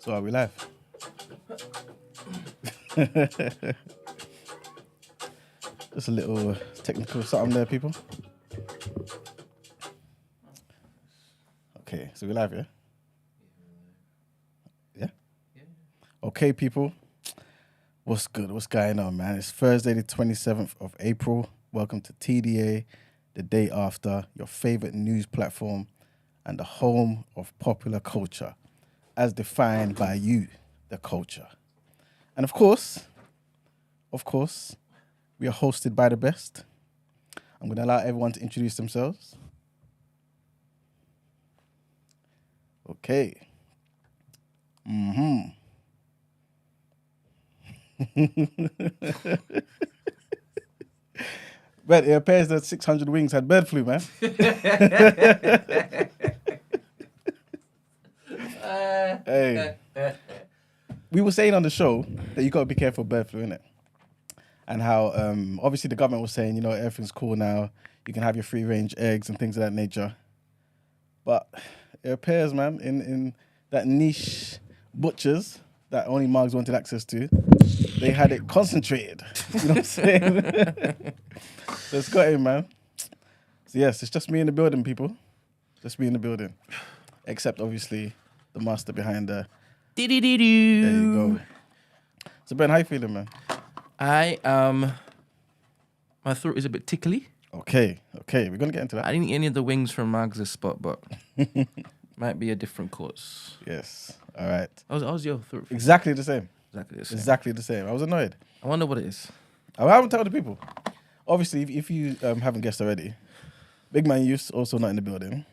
So are we live? Just a little technical something there, people. Okay, so we're live, yeah? Yeah? Okay, people. What's good? What's going on, man? It's Thursday, the 27th of April. Welcome to TDA, the day after, your favorite news platform and the home of popular culture, as defined by you, the culture. And of course, we are hosted by the best. I'm going to allow everyone to introduce themselves. Okay. But it appears that 600 Wings had bird flu, man. Hey. We were saying on the show that you got to be careful of bird flu, innit? And how, obviously, the government was saying, you know, everything's cool now. You can have your free-range eggs and things of that nature. But it appears, man, in that niche butchers that only Margs wanted access to, they had it concentrated. You know what I'm saying? So it's got in, man. So yes, it's just me in the building, people. Just me in the building. Except, obviously, the master behind the... There you go. So, Ben, how you feeling, man? My throat is a bit tickly. Okay. We're going to get into that. I didn't eat any of the wings from Mags' spot, but might be a different cause. Yes. All right. How's your throat? Exactly the same. Exactly the same. I was annoyed. I wonder what it is. I haven't told the people. Obviously, if you haven't guessed already, Big Man Youth also not in the building.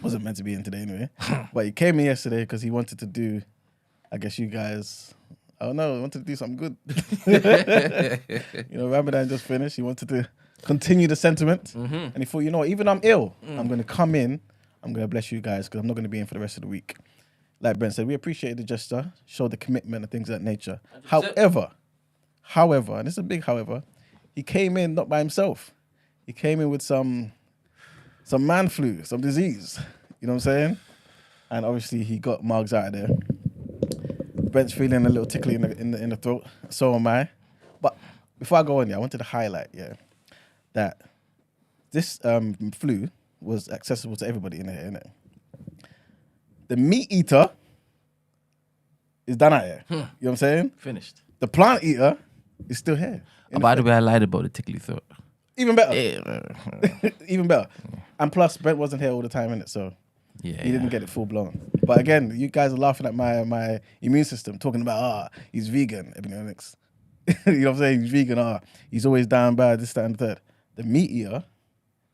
Wasn't meant to be in today anyway. But he came in yesterday because he wanted to do, I guess you guys, I don't know, wanted to do something good. You know, Ramadan just finished. He wanted to continue the sentiment. And he thought, you know what, even I'm ill, I'm going to come in, I'm going to bless you guys because I'm not going to be in for the rest of the week. Like Brent said, we appreciated the gesture, showed the commitment and things of that nature. However, and this is a big however, he came in not by himself. He came in with some man flu, some disease. You know what I'm saying? And obviously he got Margs out of there. Brent's feeling a little tickly in the throat. So am I. But before I go on, I wanted to highlight, that this flu was accessible to everybody in here, innit? The meat eater is done out here. You know what I'm saying? Finished. The plant eater is still here. By the way, I lied about the tickly throat. Even better. Even better. And plus, Brent wasn't here all the time, innit? So he didn't get it full blown. But again, you guys are laughing at my immune system, talking about, he's vegan, epigenetics. You know what I'm saying? He's vegan, he's always down bad, this, that, and the third. The meat eater,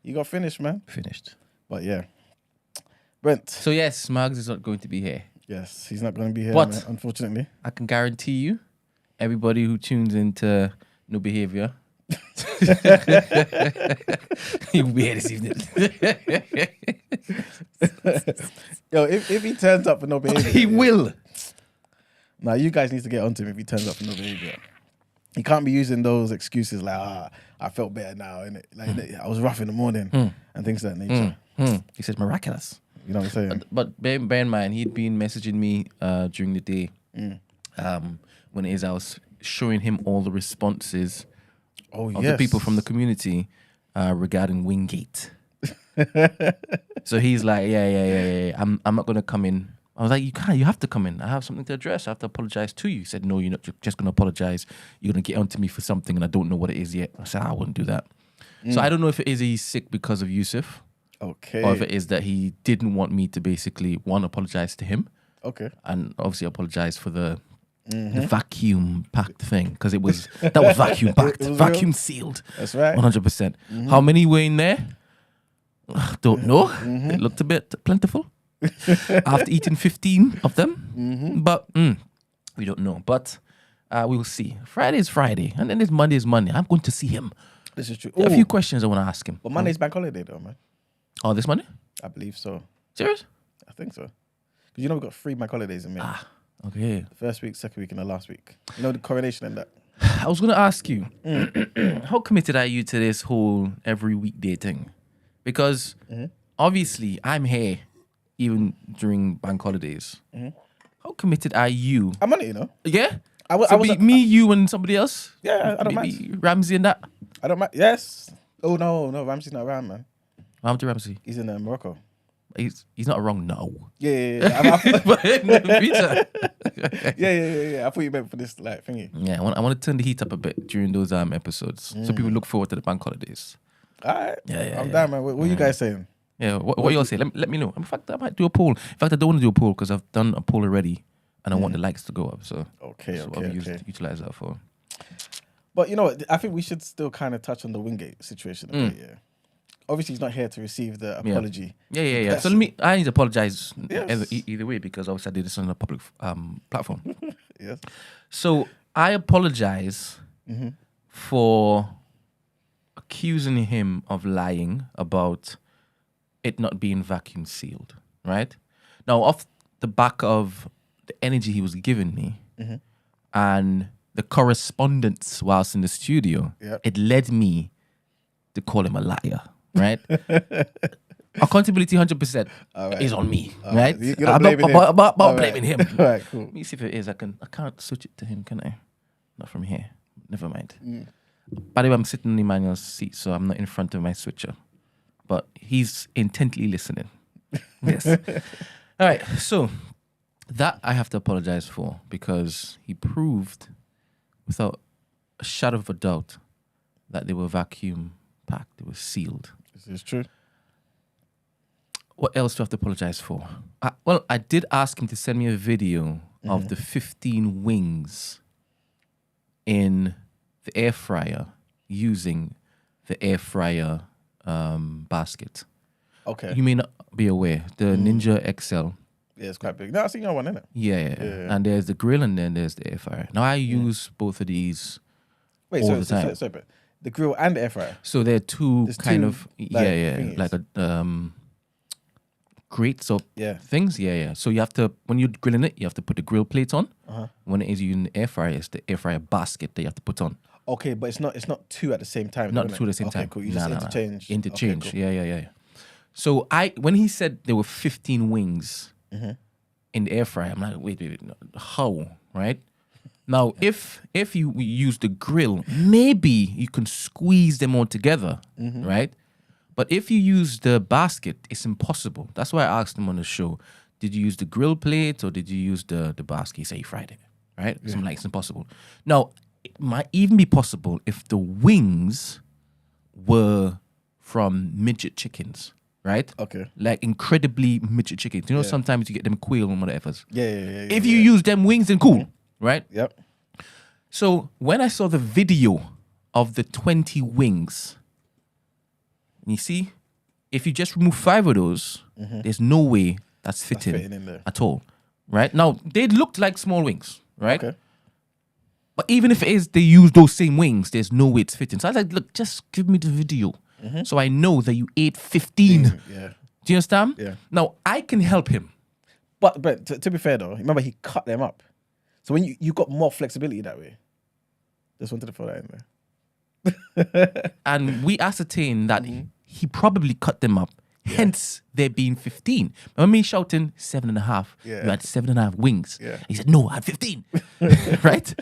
you got finished, man. Finished. But yeah. Brent. So yes, Mags is not going to be here. Yes, he's not going to be here, But man, unfortunately. I can guarantee you, everybody who tunes into No Behaviour, he will be here this evening. Yo, if he turns up for No Behaviour. He will. Now, you guys need to get onto him if he turns up for No Behaviour. He can't be using those excuses like, I felt better now, innit? Like, I was rough in the morning and things of that nature. He said miraculous. You know what I'm saying? But bear in mind, he'd been messaging me during the day when I was showing him all the responses of the people from the community regarding Wingate. So he's like, yeah. I'm not going to come in. I was like, you have to come in. I have something to address. I have to apologize to you. He said, no, you're not just going to apologize. You're going to get onto me for something and I don't know what it is yet. I said, I wouldn't do that. So I don't know if it is he's sick because of Yusuf. Okay. Or if it is that he didn't want me to basically, apologize to him. Okay. And obviously apologize for the vacuum packed thing. Because that was vacuum packed, vacuum real? Sealed. That's right. 100%. How many were in there? Don't know. It looked a bit plentiful. After eating 15 of them. But we don't know. But we will see. Friday is Friday. And then there's Monday is Monday. I'm going to see him. This is true. There are a few questions I want to ask him. But Monday's bank holiday though, man. Oh, this Monday? I believe so. Serious? I think so. Because you know we've got 3 bank holidays in May. Okay. The first week, second week, and the last week. You know the coronation and that. I was going to ask you, how committed are you to this whole every weekday thing? Because obviously I'm here even during bank holidays. How committed are you? I'm on it, you know. Yeah? I So was be me, you, and somebody else? Yeah, I don't Maybe mind. Ramsey and that? I don't mind. Yes. Oh, no, Ramsey's not around, man. What happened to Ramsey? He's in Morocco. He's not wrong now. Yeah. But in the future. Yeah. I thought you meant for this like thingy. Yeah, I want to turn the heat up a bit during those episodes, so people look forward to the bank holidays. All right. Yeah, I'm down, man. What are you guys saying? Yeah, what y'all say? Let me know. In fact, I might do a poll. In fact, I don't want to do a poll because I've done a poll already, and I want the likes to go up. So Okay. I'll utilize that for. But you know what? I think we should still kind of touch on the Wingate situation a bit. Yeah. Obviously, he's not here to receive the apology. Yeah. So I need to apologize Yes. either way because obviously I did this on a public platform. Yes. So I apologize for accusing him of lying about it not being vacuum sealed, right? Now, off the back of the energy he was giving me and the correspondence whilst in the studio, it led me to call him a liar, right? Accountability 100% is on me, right? You're I'm not blaming him. All right, cool. Let me see if it is. I can't switch it to him, can I? Not from here. Never mind. By the way, I'm sitting in Emmanuel's seat, so I'm not in front of my switcher. But he's intently listening. Yes. All right. So that I have to apologize for because he proved without a shadow of a doubt that they were vacuum packed. They were sealed. This is true. What else do I have to apologize for? Well, I did ask him to send me a video of the 15 wings in the air fryer using the air fryer basket. Okay. You may not be aware. The Ninja XL. Yeah, it's quite big. No, I've seen your one, innit? Yeah. And there's the grill and then there's the air fryer. Now, I use both of these all the time. Sorry, but the grill and the air fryer. So they're two There's kind two, of, like, like a grates or Yeah. things. Yeah. So you have to, when you're grilling it, you have to put the grill plate on. When it is using the air fryer, it's the air fryer basket that you have to put on. Okay, but it's not two at the same time. Not though, two at the innit? same time. Okay, cool. You just interchange. Interchange. Okay, cool. Yeah. So when he said there were 15 wings in the air fryer, I'm like, wait, no, how? Right? Now, if you use the grill, maybe you can squeeze them all together, right? But if you use the basket, it's impossible. That's why I asked him on the show, did you use the grill plate or did you use the basket? He said he fried it, right? So I'm like, it's impossible. Now, it might even be possible if the wings were from midget chickens, right? Okay. Like incredibly midget chickens. You know, sometimes you get them quail and whatever. Yeah. If you use them wings, then cool, right? Yep. So when I saw the video of the 20 wings, you see, if you just remove 5 of those, there's no way that's fitting in there. at all, right? Now, they looked like small wings, right? Okay. But even if it is, they use those same wings, there's no way it's fitting. So I was like, look, just give me the video so I know that you ate 15. Yeah. Do you understand? Yeah. Now, I can help him. But to be fair though, remember he cut them up. So when you got more flexibility that way. Just wanted to throw that in there. And we ascertained that he probably cut them up. Hence, there being 15. Remember me shouting 7.5? Yeah. You had 7.5 wings. Yeah. He said, no, I had 15. Right?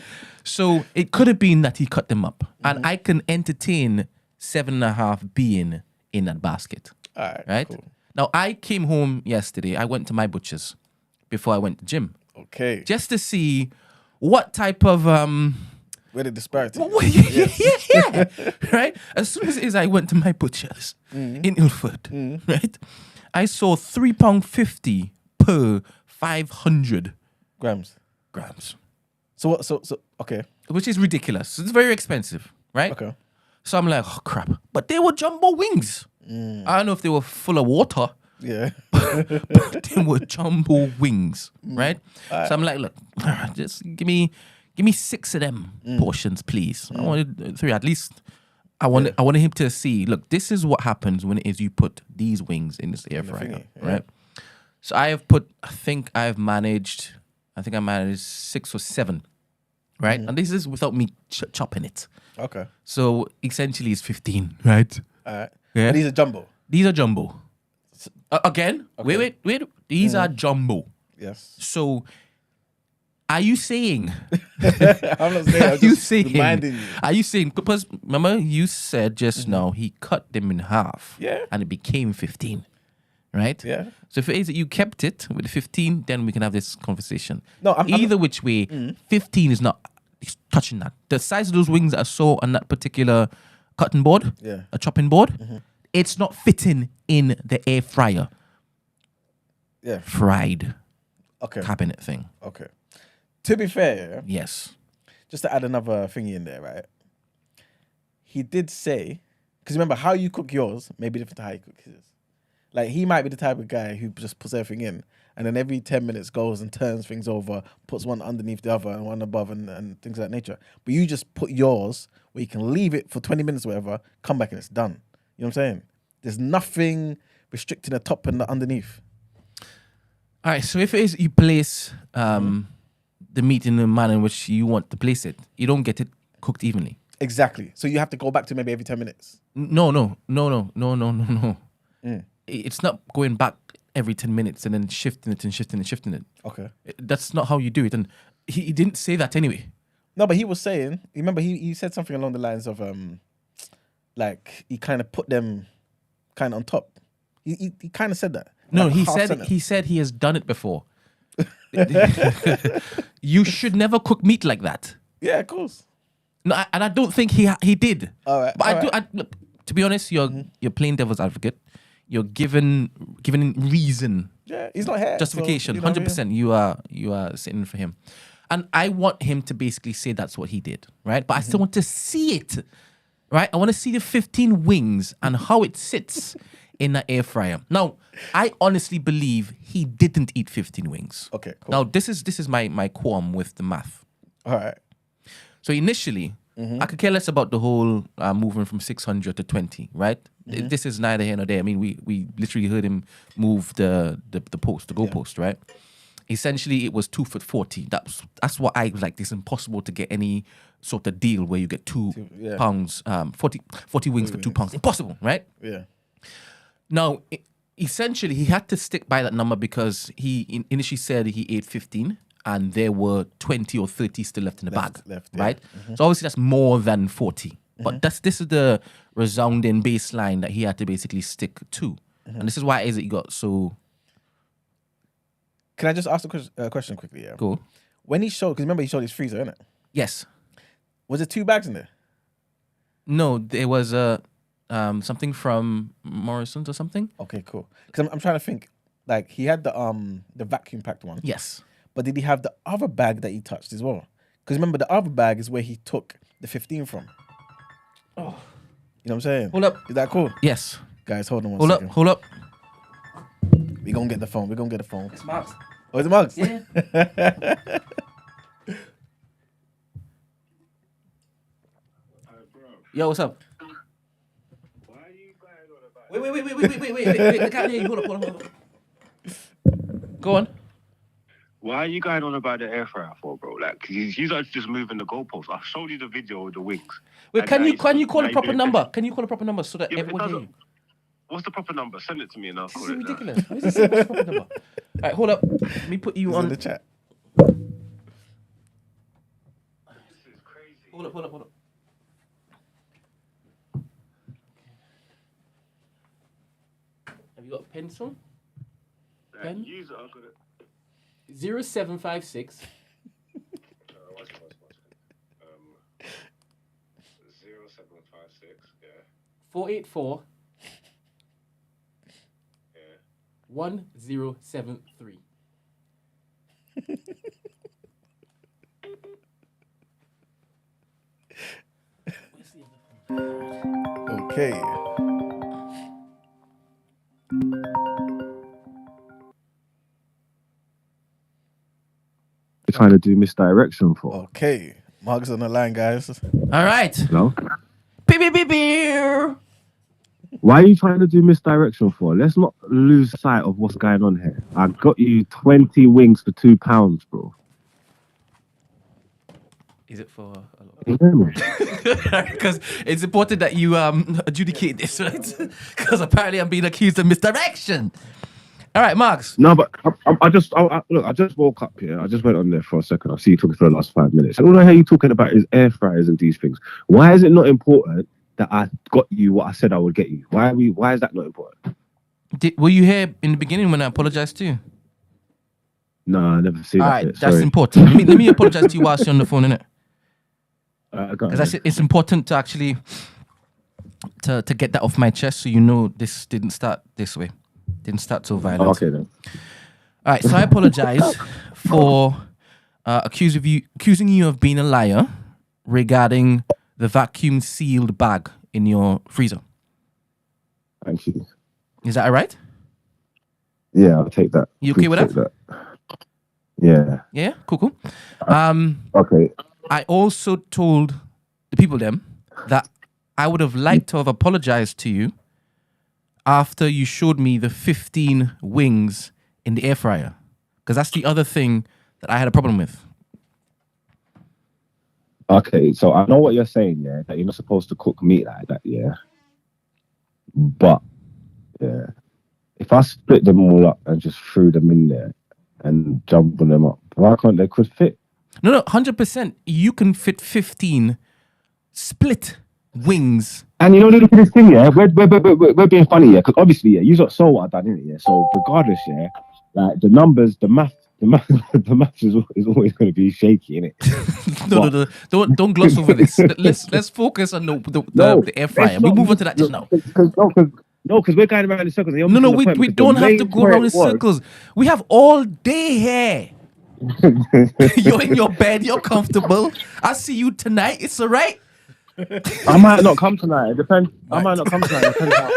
So it could have been that he cut them up. And I can entertain 7.5 being in that basket. All Right? Cool. Now, I came home yesterday. I went to my butcher's before I went to gym. Okay. Just to see what type of... Where the disparity? Yeah. Right? As soon as I went to my butcher's in Ilford, right? I saw £3.50 per 500 grams. So what? So okay. Which is ridiculous. It's very expensive, right? Okay. So I'm like, oh crap. But they were jumbo wings. I don't know if they were full of water, Yeah. but they were jumbo wings, right? So I'm like, look, just give me 6 of them portions, please. I wanted 3 at least. I wanted him to see, look, this is what happens when it is you put these wings in this air fryer, right? So I managed 6 or 7, right? And this is without me chopping it. Okay. So essentially it's 15, right? All right. Yeah. And these are jumbo. These are jumbo. Again, wait. These are jumbo. Yes. So Are you saying? I'm not saying. I'm just reminding you. Are you saying? Because remember, you said just now he cut them in half. Yeah. And it became 15, right? Yeah. So if it is that you kept it with 15, then we can have this conversation. No, Either which way, 15 is not touching that. The size of those wings that I saw on that particular cutting board, a chopping board, it's not fitting in the air fryer. Yeah. Fried. Okay. Cabinet thing. Okay. To be fair, Yes. just to add another thingy in there, right? He did say, because remember, how you cook yours may be different to how you cook his. Like, he might be the type of guy who just puts everything in, and then every 10 minutes goes and turns things over, puts one underneath the other and one above and things of that nature. But you just put yours where you can leave it for 20 minutes or whatever, come back and it's done. You know what I'm saying? There's nothing restricting the top and the underneath. All right, so if it is you place the meat in the manner in which you want to place it, you don't get it cooked evenly. Exactly. So you have to go back to maybe every 10 minutes. No. It's not going back every 10 minutes and then shifting it. Okay. That's not how you do it. And he didn't say that anyway. No, but he was saying, remember, he said something along the lines of, like, he kind of put them kind of on top. He kind of said that. No, like he said he has done it before. You should never cook meat like that. Yeah, of course. No, and I don't think he did. All right. But look, to be honest, you're playing devil's advocate. You're given reason. Yeah, he's not here. Justification, so, 100%. You are sitting for him, and I want him to basically say that's what he did, right? But I still want to see it, right? I want to see the 15 wings and how it sits in that air fryer. Now, I honestly believe he didn't eat 15 wings. Okay, cool. Now, this is my qualm with the math. All right. So initially, I could care less about the whole moving from 600 to 20, right? This is neither here nor there. I mean, we literally heard him move the goalpost, right? Essentially, it was 2 foot 40. That's what I was like. It's impossible to get any sort of deal where you get £2, 40 wings for £2. Impossible, right? Yeah. Now, essentially, he had to stick by that number because he initially said he ate 15. And there were 20 or 30 still left in the bag, right? So obviously that's more than 40. But this is the resounding baseline that he had to basically stick to. And this is why it is that he got so... Can I just ask a question quickly? Yeah. Cool. When he showed, because remember he showed his freezer, innit? Yes. Was it 2 bags in there? No, there was something from Morrison's or something. Okay, cool. Because I'm trying to think. Like, he had the vacuum packed one. Yes. But did he have the other bag that he touched as well? Because remember, the other bag is where he took the 15 from. Oh. You know what I'm saying? Hold up. Is that cool? Yes. Guys, hold on one second. Hold up. We're going to get the phone. It's Mark's. Oh, is it Mugs? Yeah. Yo, what's up? Why are you guys on about? Wait. I can't hear you. Hold up. Go on. Why are you going on about the air fryer for, bro? Like, you guys just moving the goalposts. I showed you the video of the wings. Wait, can you call a proper number? Can you call a proper number so that everyone hears you? What's the proper number? Send it to me and I'll This call is it. ridiculous. What's the proper number? All right, hold up. Let me put you He's on in the chat. This is crazy. Hold up. Have you got a pencil? Pen? Use it. I've got it. 0756 Watch it. 0756. Yeah. 484 Yeah. 1073. Okay. Trying to do misdirection for. Okay. Mark's on the line, guys. All right. Hello? Beep. Why are you trying to do misdirection for? Let's not lose sight of what's going on here. I got you 20 wings for £2, bro. Is it for a lot? You hear me? Because it's important that you adjudicate this, right? Because apparently I'm being accused of misdirection. All right, Marks. No, but I just look. I just woke up here. I just went on there for a second. I see you talking for the last 5 minutes. And all I hear you talking about is air fryers and these things. Why is it not important that I got you what I said I would get you? Why is that not important? Were you here in the beginning when I apologized to you? No, I never seen All that. right, Bit. that's Sorry. important. Let me apologize to you whilst you're on the phone, innit? Because Because it's important to actually to get that off my chest, so you know this didn't start this way. Didn't start so violent. okay then. All right, so I apologize for accusing you of being a liar regarding the vacuum sealed bag in your freezer. Thank you. Is that all right? Yeah, I'll take that. You okay with Please take that? Yeah. Yeah, cool. Okay. I also told the people them that I would have liked to have apologized to you after you showed me the 15 wings in the air fryer, because that's the other thing that I had a problem with. Okay, so I know what you're saying, yeah, that you're not supposed to cook meat like that, yeah. But yeah, if I split them all up and just threw them in there and jumbled them up, why can't they could fit? No, 100%. You can fit 15 split wings. And you know, look at this thing, yeah. We're being funny, yeah, because obviously, yeah, you got so what I've done, innit, yeah. So regardless, yeah, like the numbers, the math is always going to be shaky, innit? No. Don't gloss over this. Let's focus on the air fryer. We move on to that just now. Because we're going around in circles. No, we don't have to go around in circles. We have all day here. You're in your bed. You're comfortable. I see you tonight. It's all right. I might not come tonight. It depends. I might not come tonight. It depends how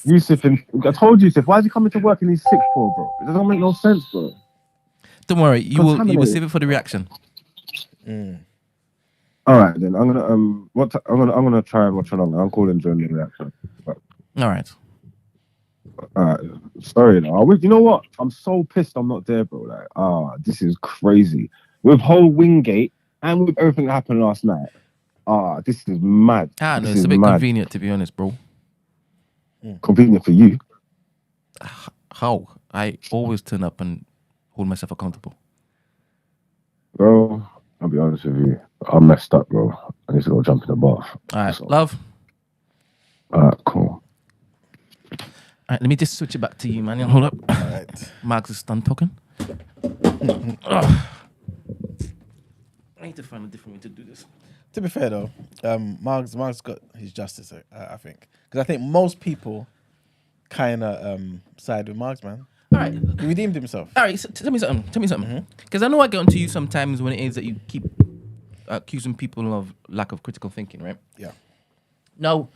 Yusuf, I told Yusuf, why is he coming to work and he's sick for, bro? It doesn't make no sense, bro. Don't worry, you will save it for the reaction. All right, then I'm gonna try and watch along. I'm calling during the reaction. But, all right. Sorry, no. You know what? I'm so pissed I'm not there, bro. Like, this is crazy. With whole Wingate and with everything that happened last night. This is mad. No, it's a bit convenient, to be honest, bro. Convenient for you. How? I always turn up and hold myself accountable. Bro, I'll be honest with you. I'm messed up, bro. I need to go jump in the bath. All right, love. All right, cool. All right, let me just switch it back to you, man. Hold up. All right. Marks is done talking. I need to find a different way to do this. To be fair though, Mark's got his justice, I think, because I think most people kind of side with Mark's, man. All right, he redeemed himself. All right, so tell me something. Because I know I get onto you sometimes when it is that you keep accusing people of lack of critical thinking, right? Yeah. Now,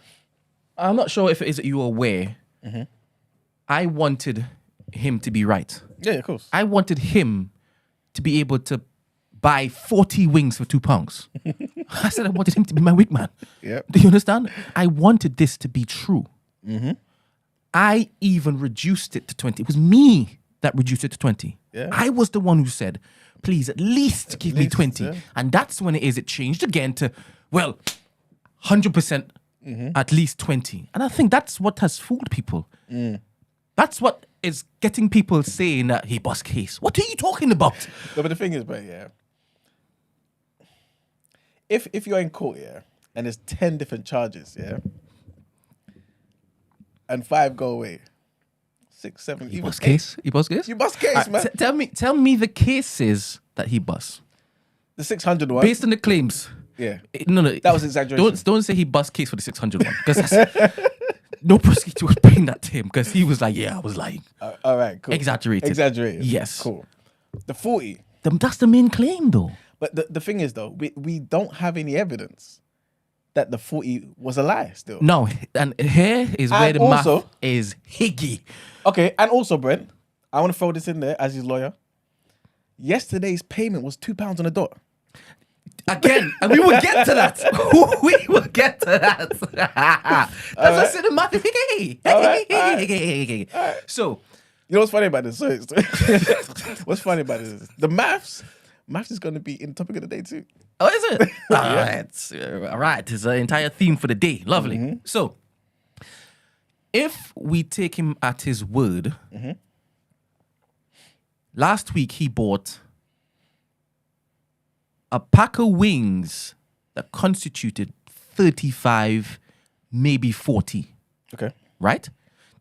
I'm not sure if it is that you are aware. I wanted him to be right. Yeah, of course. I wanted him to be able to buy 40 wings for £2. I said I wanted him to be my wingman. Yep. Do you understand? I wanted this to be true. I even reduced it to 20. It was me that reduced it to 20. Yeah. I was the one who said, please, at least give me 20. Yeah. And that's when it changed again to, 100% at least 20. And I think that's what has fooled people. That's what is getting people saying that he bust case. What are you talking about? No, but the thing is, bro, yeah. If you're in court, yeah, and there's 10 different charges, yeah, and 5 go away, 6, 7, He even bust 8. case? He bust case? You bust case, man. Tell me the cases that he bust. The 600 one. Based on the claims. Yeah. No. That was exaggeration. Don't say he bust case for the 600 one. Because no prosecutor would bring that to him. Because he was like, yeah, I was lying. All right, cool. Exaggerated. Yes. Cool. The 40. That's the main claim, though. But the thing is, though, we don't have any evidence that the 40 was a lie still. No, and here is where the math is higgy. Okay, and also, Brent, I want to throw this in there as his lawyer. Yesterday's payment was £2 on the dot. Again, and we will get to that. We will get to that. That's what I said in math. So, you know what's funny about this? What's funny about this is the maths is going to be in the topic of the day too. Oh, is it? All right. It's an entire theme for the day. Lovely. So, if we take him at his word, last week he bought a pack of wings that constituted 35, maybe 40. Okay. Right?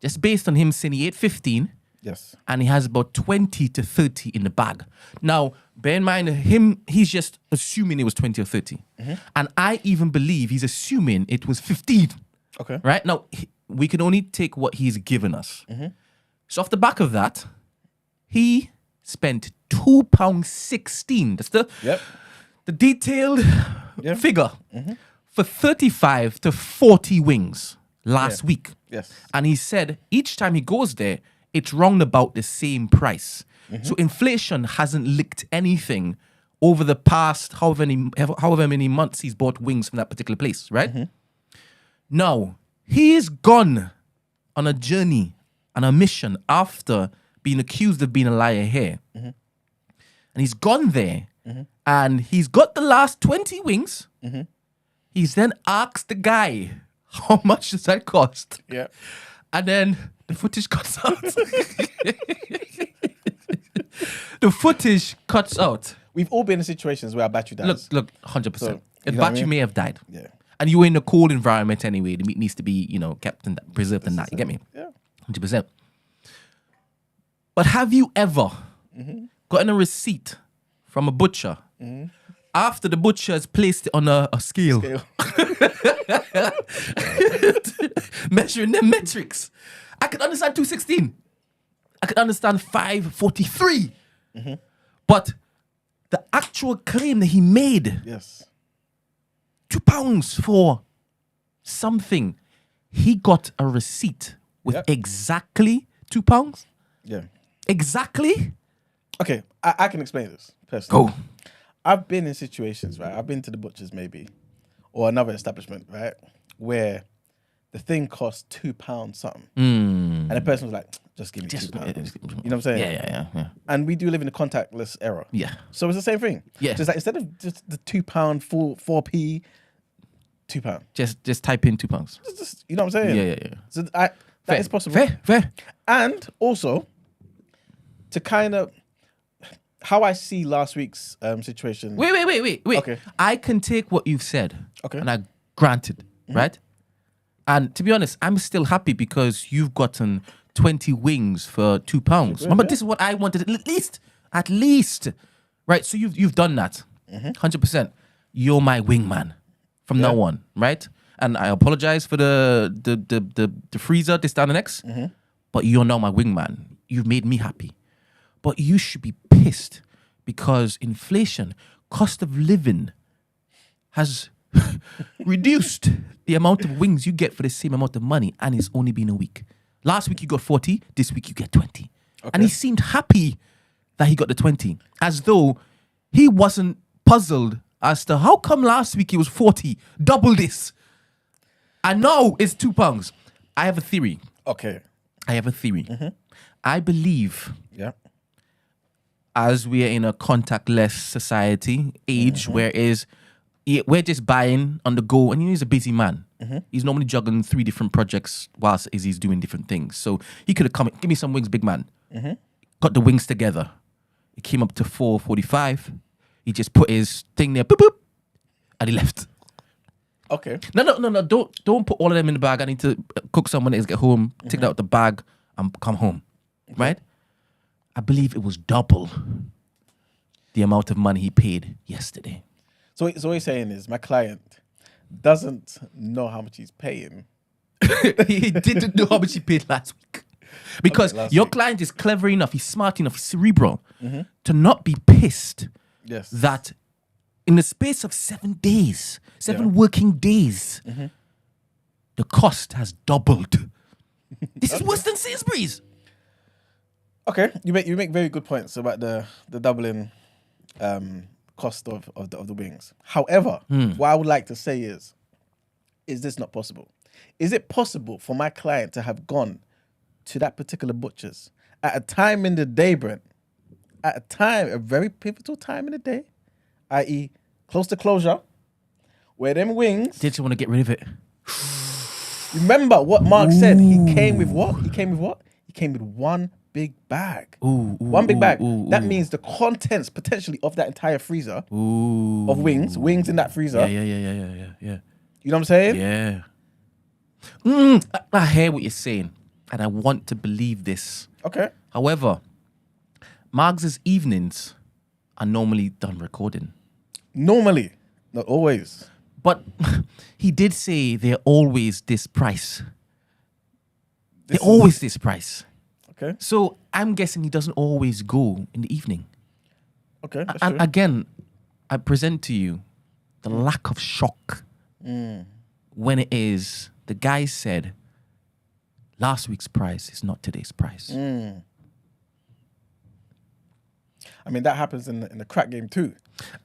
Just based on him saying he ate 15. Yes. And he has about 20 to 30 in the bag. Now, bear in mind, he's just assuming it was 20 or 30. And I even believe he's assuming it was 15. Okay. Right? Now, we can only take what he's given us. So off the back of that, he spent £2.16. That's the detailed figure for 35 to 40 wings last week. Yes. And he said each time he goes there, it's round about the same price. So inflation hasn't licked anything over the past however many months he's bought wings from that particular place, right? Now, he's gone on a journey, on a mission after being accused of being a liar here. And he's gone there and he's got the last 20 wings. He's then asked the guy, how much does that cost? Yeah. And then the footage cuts out. The footage cuts out. We've all been in situations where our battery dies. Look, 100%. So, the you know what I battery mean? may have died. Yeah. And you were in a cold environment anyway. The meat needs to be, kept and preserved and that. You get me? Yeah. 100%. But have you ever gotten a receipt from a butcher after the butcher has placed it on a scale? Measuring their metrics. I could understand 216. I could understand 543. But the actual claim that he made, Yes. £2 for something, he got a receipt with exactly £2. Yeah. Exactly. Okay, I can explain this personally. Go. I've been in situations, right? I've been to the butcher's maybe, or another establishment, right, where the thing cost £2 something, and the person was like, "Just give me £2." You know what I'm saying? Yeah. And we do live in a contactless era. Yeah. So it's the same thing. Yeah. Just like instead of just the £2, 4p, £2. Just type in £2. Just, you know what I'm saying? Yeah. So that is possible. Fair. And also, to kind of how I see last week's situation. Wait. Okay. I can take what you've said. Okay. And I granted, right? And to be honest, I'm still happy because you've gotten 20 wings for £2. Remember, this is what I wanted. At least. Right? So you've done that. 100%. You're my wingman from now on, right? And I apologize for the freezer this down the next. But you're now my wingman. You've made me happy. But you should be pissed because inflation, cost of living has reduced the amount of wings you get for the same amount of money, and it's only been a week. Last week you got 40, this week you get 20. Okay. And he seemed happy that he got the 20, as though he wasn't puzzled as to how come last week it was 40, double this. And now it's £2. I have a theory. Okay. I believe as we are in a contactless society, age, whereas we're just buying on the go, and he's a busy man. He's normally juggling 3 different projects whilst he's doing different things. So he could have come, give me some wings, big man. Got the wings together. It came up to $4.45. He just put his thing there, boop, boop, and he left. Okay. No. Don't put all of them in the bag. I need to cook some when I get home, take it out the bag, and come home. Okay. Right? I believe it was double the amount of money he paid yesterday. So what he's saying is my client doesn't know how much he's paying. He didn't know how much he paid last week. Because your client is clever enough, he's smart enough, he's cerebral to not be pissed that in the space of 7 days, 7 working days, the cost has doubled. This is worse than Sainsbury's. Okay, you make very good points about the doubling cost of the wings. However, what I would like to say is this not possible? Is it possible for my client to have gone to that particular butcher's at a time in the day, Brent? At a very pivotal time in the day, i.e. close to closure, where them wings... Did you want to get rid of it? Remember what Mark said. He came with what? He came with one big bag. One big bag. That means the contents potentially of that entire freezer of wings in that freezer. Yeah. You know what I'm saying? Yeah. I hear what you're saying, and I want to believe this. Okay. However, Marg's evenings are normally done recording. Normally, not always. But he did say they're always this price. They're always this price. Okay. So I'm guessing he doesn't always go in the evening. Okay. That's And true. again, I present to you the lack of shock when it is the guy said last week's price is not today's price. I mean, that happens in the crack game too.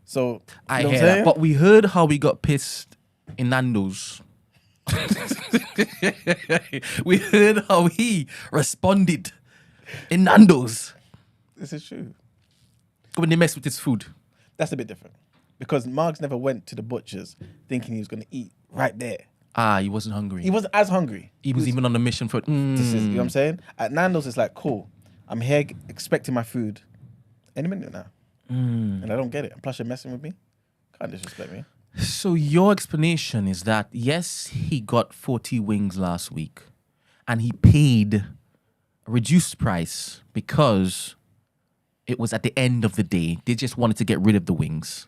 So I you know hear what I'm that, saying? but we heard how we got pissed in Nando's. We heard how he responded in Nando's This is true. when they messed with his food. That's a bit different because Marks never went to the butcher's thinking he was going to eat right there. He wasn't hungry. He wasn't as hungry. He was even on a mission for. This is, you know what I'm saying? At Nando's, it's like, cool. I'm here expecting my food any minute now. And I don't get it. And plus, you're messing with me. Can't disrespect me. So your explanation is that, yes, he got 40 wings last week and he paid a reduced price because it was at the end of the day. They just wanted to get rid of the wings.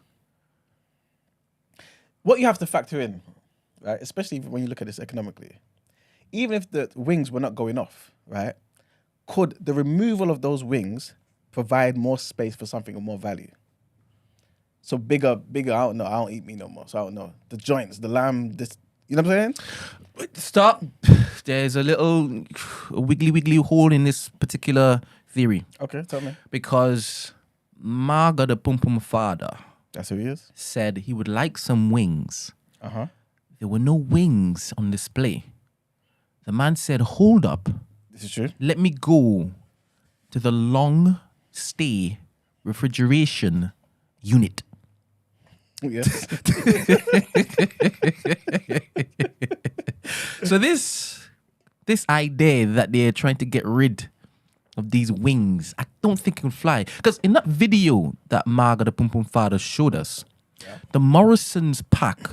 What you have to factor in, right, especially when you look at this economically, even if the wings were not going off, right, could the removal of those wings provide more space for something of more value? So bigger, I don't know. I don't eat meat no more, so I don't know. The joints, the lamb, this, you know what I'm saying? Stop. There's a little wiggly hole in this particular theory. Okay, tell me. Because Marga the Pum Pum father That's who he is? said he would like some wings. Uh-huh. There were no wings on display. The man said, hold up. This is true. Let me go to the long stay refrigeration unit. Yes. So this idea that they're trying to get rid of these wings, I don't think it can fly. Because in that video that Marga the Pum Pum father showed us, the Morrison's pack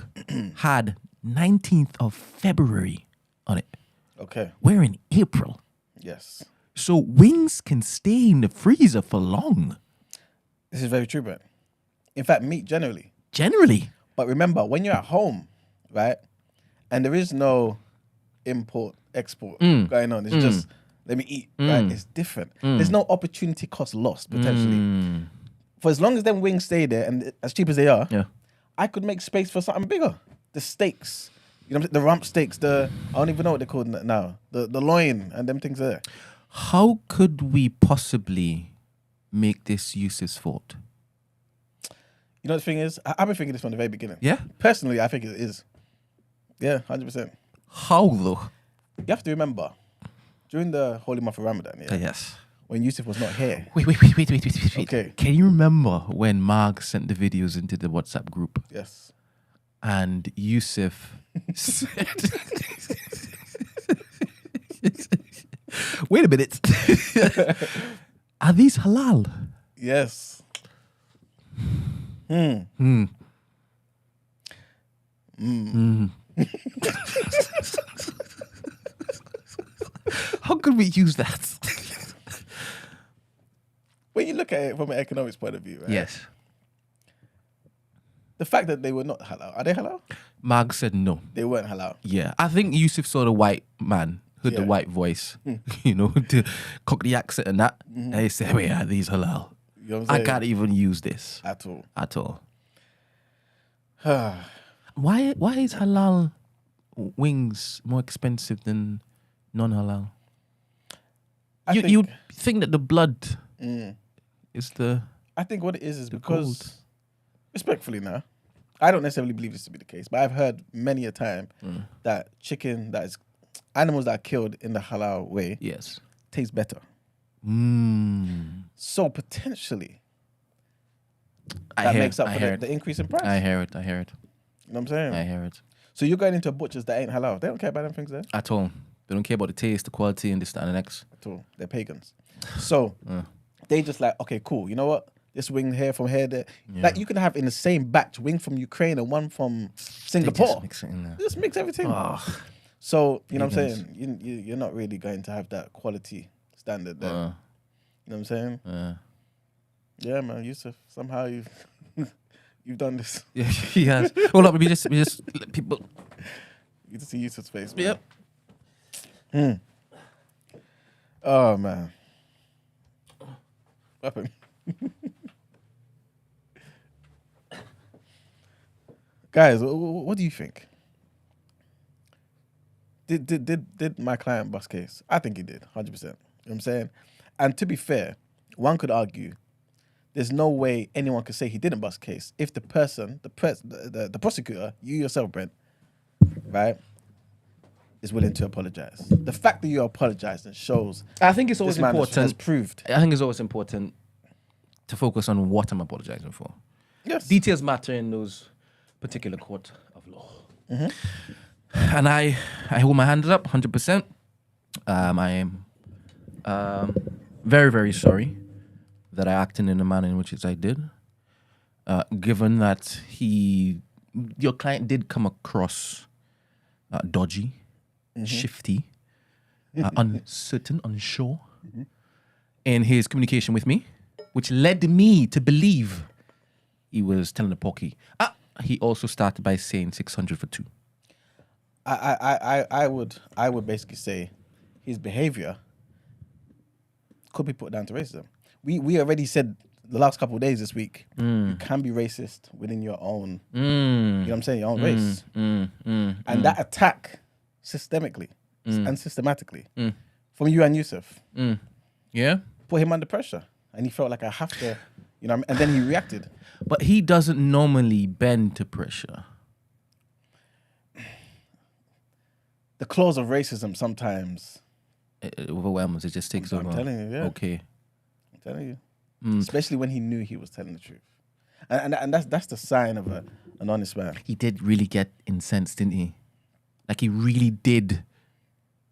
had 19th of February on it. Okay. We're in April. Yes. So wings can stay in the freezer for long. This is very true, Brent. In fact, meat generally. Generally. But remember, when you're at home, right, and there is no import, export going on, it's just, let me eat, right? It's different. There's no opportunity cost lost, potentially. For as long as them wings stay there, and as cheap as they are, I could make space for something bigger. The steaks, you know, the rump steaks, I don't even know what they're called now. The loin and them things there. How could we possibly make this Yusuf's fault? You know, the thing is, I've been thinking this from the very beginning. Yeah? Personally, I think it is. Yeah, 100%. How though? You have to remember, during the holy month of Ramadan, Yes. when Yusuf was not here. Wait. Okay. Can you remember when Marg sent the videos into the WhatsApp group? Yes. And Yusuf said... Wait a minute. Are these halal? Yes. How could we use that? When you look at it from an economics point of view, right? Yes. The fact that they were not halal, are they halal? Marg said no. They weren't halal. Yeah. I think Yusuf saw the white man, heard the Yeah. white voice, you know, to cock the accent and that. And he said, wait, are these halal? You know what I'm I saying? can't even use this At all. at all. Why is halal wings more expensive than non-halal? You'd think that the blood is the... I think what it is the because, gold. respectfully now, I don't necessarily believe this to be the case, but I've heard many a time that chicken, that is animals that are killed in the halal way, Yes. taste better. Mm. So potentially, I that hear makes it, up I for hear the increase in price. I hear it. You know what I'm saying? I hear it. So you're going into a butcher's that ain't halal. They don't care about them things there At all. They don't care about the taste, the quality, and this, that, and the next. at all. They're pagans. So they just like, okay, cool. You know what? This wing here from here, there. Yeah. Like you can have in the same batch wing from Ukraine and one from Singapore. Just mix it in there. Just mix everything. Oh, So you know what I'm Pagans. saying? You're not really going to have that quality standard there. You know what I'm saying? Yeah, man, Yusuf. Somehow you've you've done this. yeah, he has. Hold up, we just let people. You just see Yusuf's face. Man. Yep. Oh man. What happened? Guys, what do you think? Did my client bust case? I think he did, 100%. You know what I'm saying? And to be fair, one could argue there's no way anyone could say he didn't bust case if the person, the prosecutor, you yourself, Brent, right, is willing to apologize. The fact that you're apologizing shows I think it's always this man has important. proved. I think it's always important to focus on what I'm apologizing for. Yes. Details matter in those particular court of law. And I hold my hands up 100%. I am very, very sorry that I acted in the manner in which I did. Given that your client did come across dodgy, shifty, uncertain, unsure in his communication with me, which led me to believe he was telling a porky. He also started by saying 600 for 2. I would basically say his behavior could be put down to racism. We already said the last couple of days this week, you can be racist within your own, you know what I'm saying, your own race. And that attack systemically and systematically from you and Yusuf Yeah? put him under pressure. And he felt like I have to, you know, and then he reacted. But he doesn't normally bend to pressure. The claws of racism sometimes, It overwhelms. It just takes over. I'm telling you, yeah. Okay. I'm telling you. Especially when he knew he was telling the truth. And that's the sign of an honest man. He did really get incensed, didn't he? Like he really did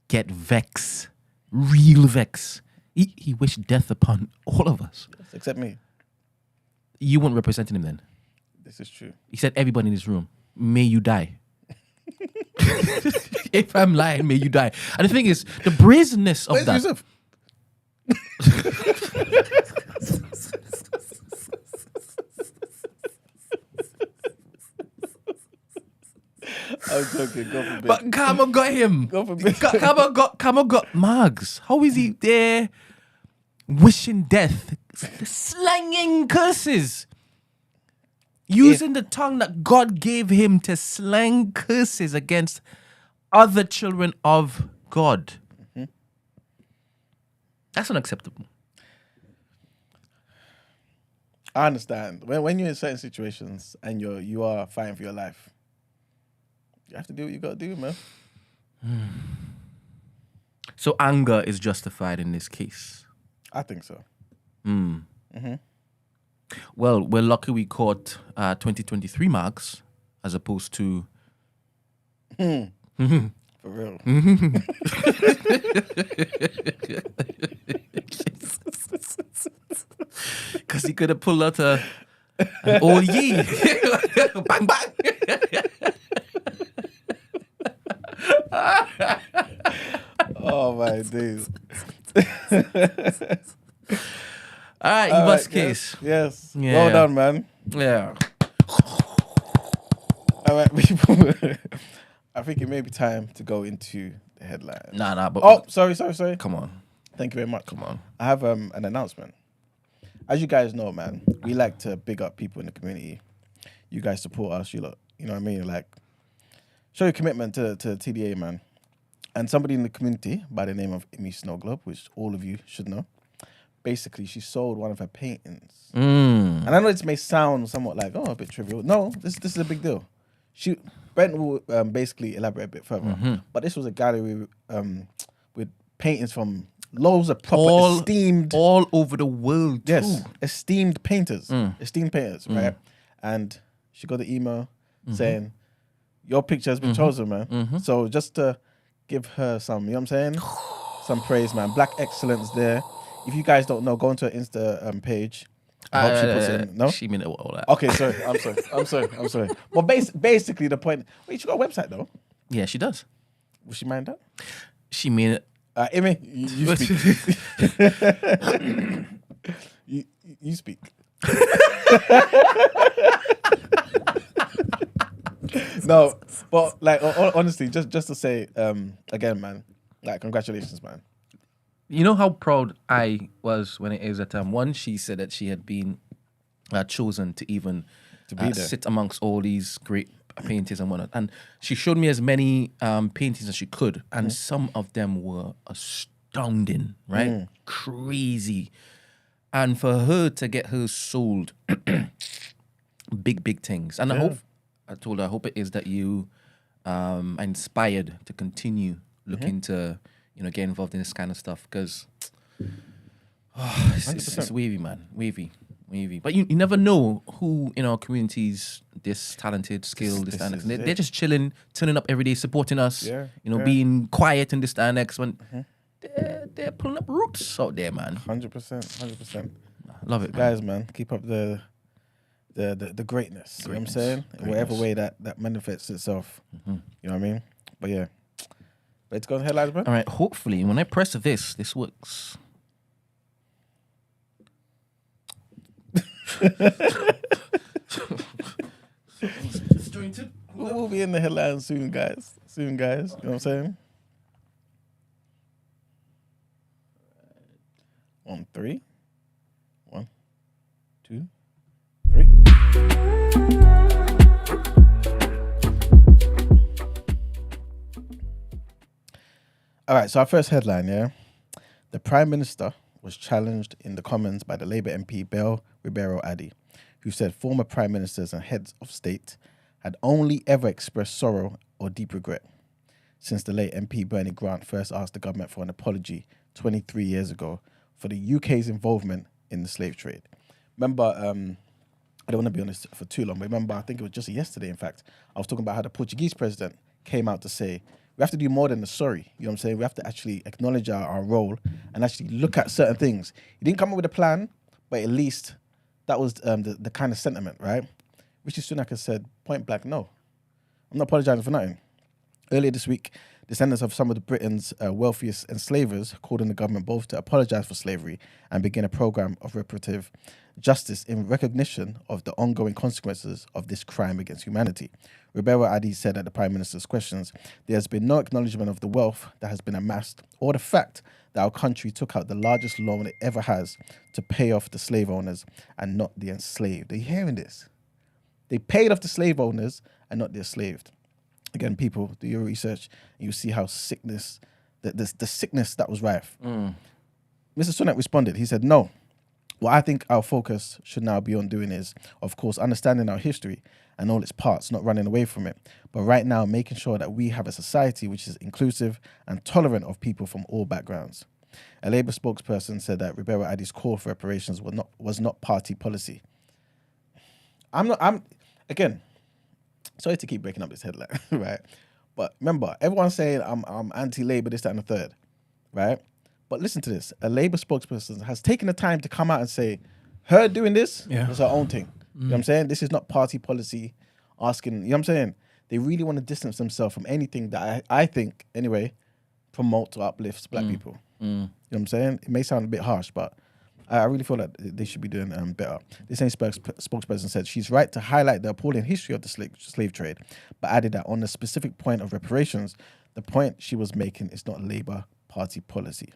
get vex. Real vex. He wished death upon all of us. Except me. You weren't representing him then. This is true. He said, everybody in this room, may you die. If I'm lying, may you die. And the thing is, the brazenness of Where's that. Yusuf? I'm joking. Go for But Karma got him. Go for bit. Karma got Margs. How is he there wishing death, slanging curses, using the tongue that God gave him to slang curses against other children of God? That's unacceptable. I understand. When you're in certain situations and you are fighting for your life, you have to do what you got to do, man. So anger is justified in this case. I think so. Well, we're lucky we caught 2023 marks as opposed to... For real. Because he could have pulled out an oh ye. Bang, bang. Oh, my days. All right, you All bust right, case. Yes. Yeah. Well done, man. Yeah. All right, people. I think it may be time to go into the headlines. Nah, but... Oh, sorry. Come on. Thank you very much. Come on. I have an announcement. As you guys know, man, we like to big up people in the community. You guys support us, you know what I mean? Like, show your commitment to TDA, man. And somebody in the community by the name of Amy Snowglobe, which all of you should know, basically she sold one of her paintings. And I know this may sound somewhat like, a bit trivial. No, this is a big deal. Brent will basically elaborate a bit further. But this was a gallery with paintings from loads of proper esteemed... All over the world, too. Yes, esteemed painters, right? And she got the email saying, Your picture has been chosen, man. So just to give her some, you know what I'm saying? Some praise, man. Black excellence there. If you guys don't know, go into her Insta page. I hope she puts it in. No? She mean all that. Okay, sorry. I'm sorry. Well, basically the point. Wait, she got a website though. Yeah, she does. Will she mind that? She mean it. Amy, you speak. you speak. No, but like honestly, just to say again, man, like congratulations, man. You know how proud I was when it is at one, she said that she had been chosen to even be there. sit amongst all these great paintings and whatnot. And she showed me as many paintings as she could, and some of them were astounding, right? Crazy. And for her to get her sold, big things. And I told her, I hope it is that you are inspired to continue looking to, get involved in this kind of stuff, because it's wavy, man. Wavy. But you never know who in our communities this talented, skilled, this and that. They're just chilling, turning up every day, supporting us. Being quiet in this and next when they're pulling up roots out there, man. 100%. Love it, guys, man. Keep up the greatness. You know what I'm saying? In whatever way that manifests itself. You know what I mean? But yeah. Let's go on headlines, man. All right. Hopefully, when I press this works. We'll be in the headlines soon, guys. You know what I'm saying? On 3. 1, 2, 3. All right, so our first headline, yeah. The Prime Minister was challenged in the Commons by the Labour MP Bell Ribeiro Addy, who said former Prime Ministers and heads of state had only ever expressed sorrow or deep regret since the late MP Bernie Grant first asked the government for an apology 23 years ago for the UK's involvement in the slave trade. Remember, I don't want to be on this for too long, but remember, I think it was just yesterday, in fact, I was talking about how the Portuguese president came out to say, we have to do more than the sorry. You know what I'm saying? We have to actually acknowledge our role and actually look at certain things. He didn't come up with a plan, but at least that was the kind of sentiment, right? Rishi Sunak has said point blank, no, I'm not apologising for nothing. Earlier this week, descendants of some of Britain's wealthiest enslavers called on the government both to apologise for slavery and begin a programme of reparative justice in recognition of the ongoing consequences of this crime against humanity. Ribeiro Addy said at the Prime Minister's questions, there has been no acknowledgement of the wealth that has been amassed or the fact that our country took out the largest loan it ever has to pay off the slave owners and not the enslaved. Are you hearing this? They paid off the slave owners and not the enslaved. Again, people, do your research and you see how sickness, the sickness that was rife. Mr. Sunak responded. He said, no. What I think our focus should now be on doing is, of course, understanding our history and all its parts, not running away from it. But right now, making sure that we have a society which is inclusive and tolerant of people from all backgrounds. A Labour spokesperson said that Ribeiro Addy's call for reparations was not party policy. Again, sorry to keep breaking up this headline, right? But remember, everyone's saying I'm anti-Labour, this, that, and the third, right? But listen to this. A Labour spokesperson has taken the time to come out and say, her doing this was her own thing. You know what I'm saying? This is not party policy asking, you know what I'm saying? They really want to distance themselves from anything that I think, anyway, promotes or uplifts black people. You know what I'm saying? It may sound a bit harsh, but I really feel like they should be doing better. The same spokesperson said she's right to highlight the appalling history of the slave trade, but added that on the specific point of reparations, the point she was making is not Labour party policy.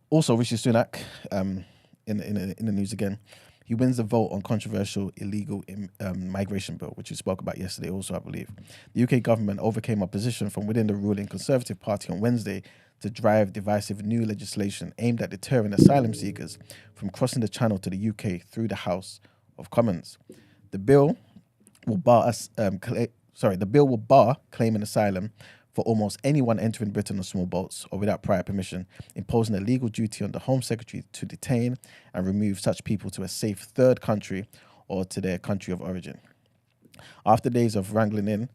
Also, Rishi Sunak, in the news again, he wins the vote on controversial illegal migration bill, which we spoke about yesterday also, I believe. The UK government overcame opposition from within the ruling Conservative Party on Wednesday to drive divisive new legislation aimed at deterring asylum seekers from crossing the Channel to the UK through the House of Commons. The bill will bar claiming asylum for almost anyone entering Britain on small boats or without prior permission, imposing a legal duty on the Home Secretary to detain and remove such people to a safe third country or to their country of origin. After days of wrangling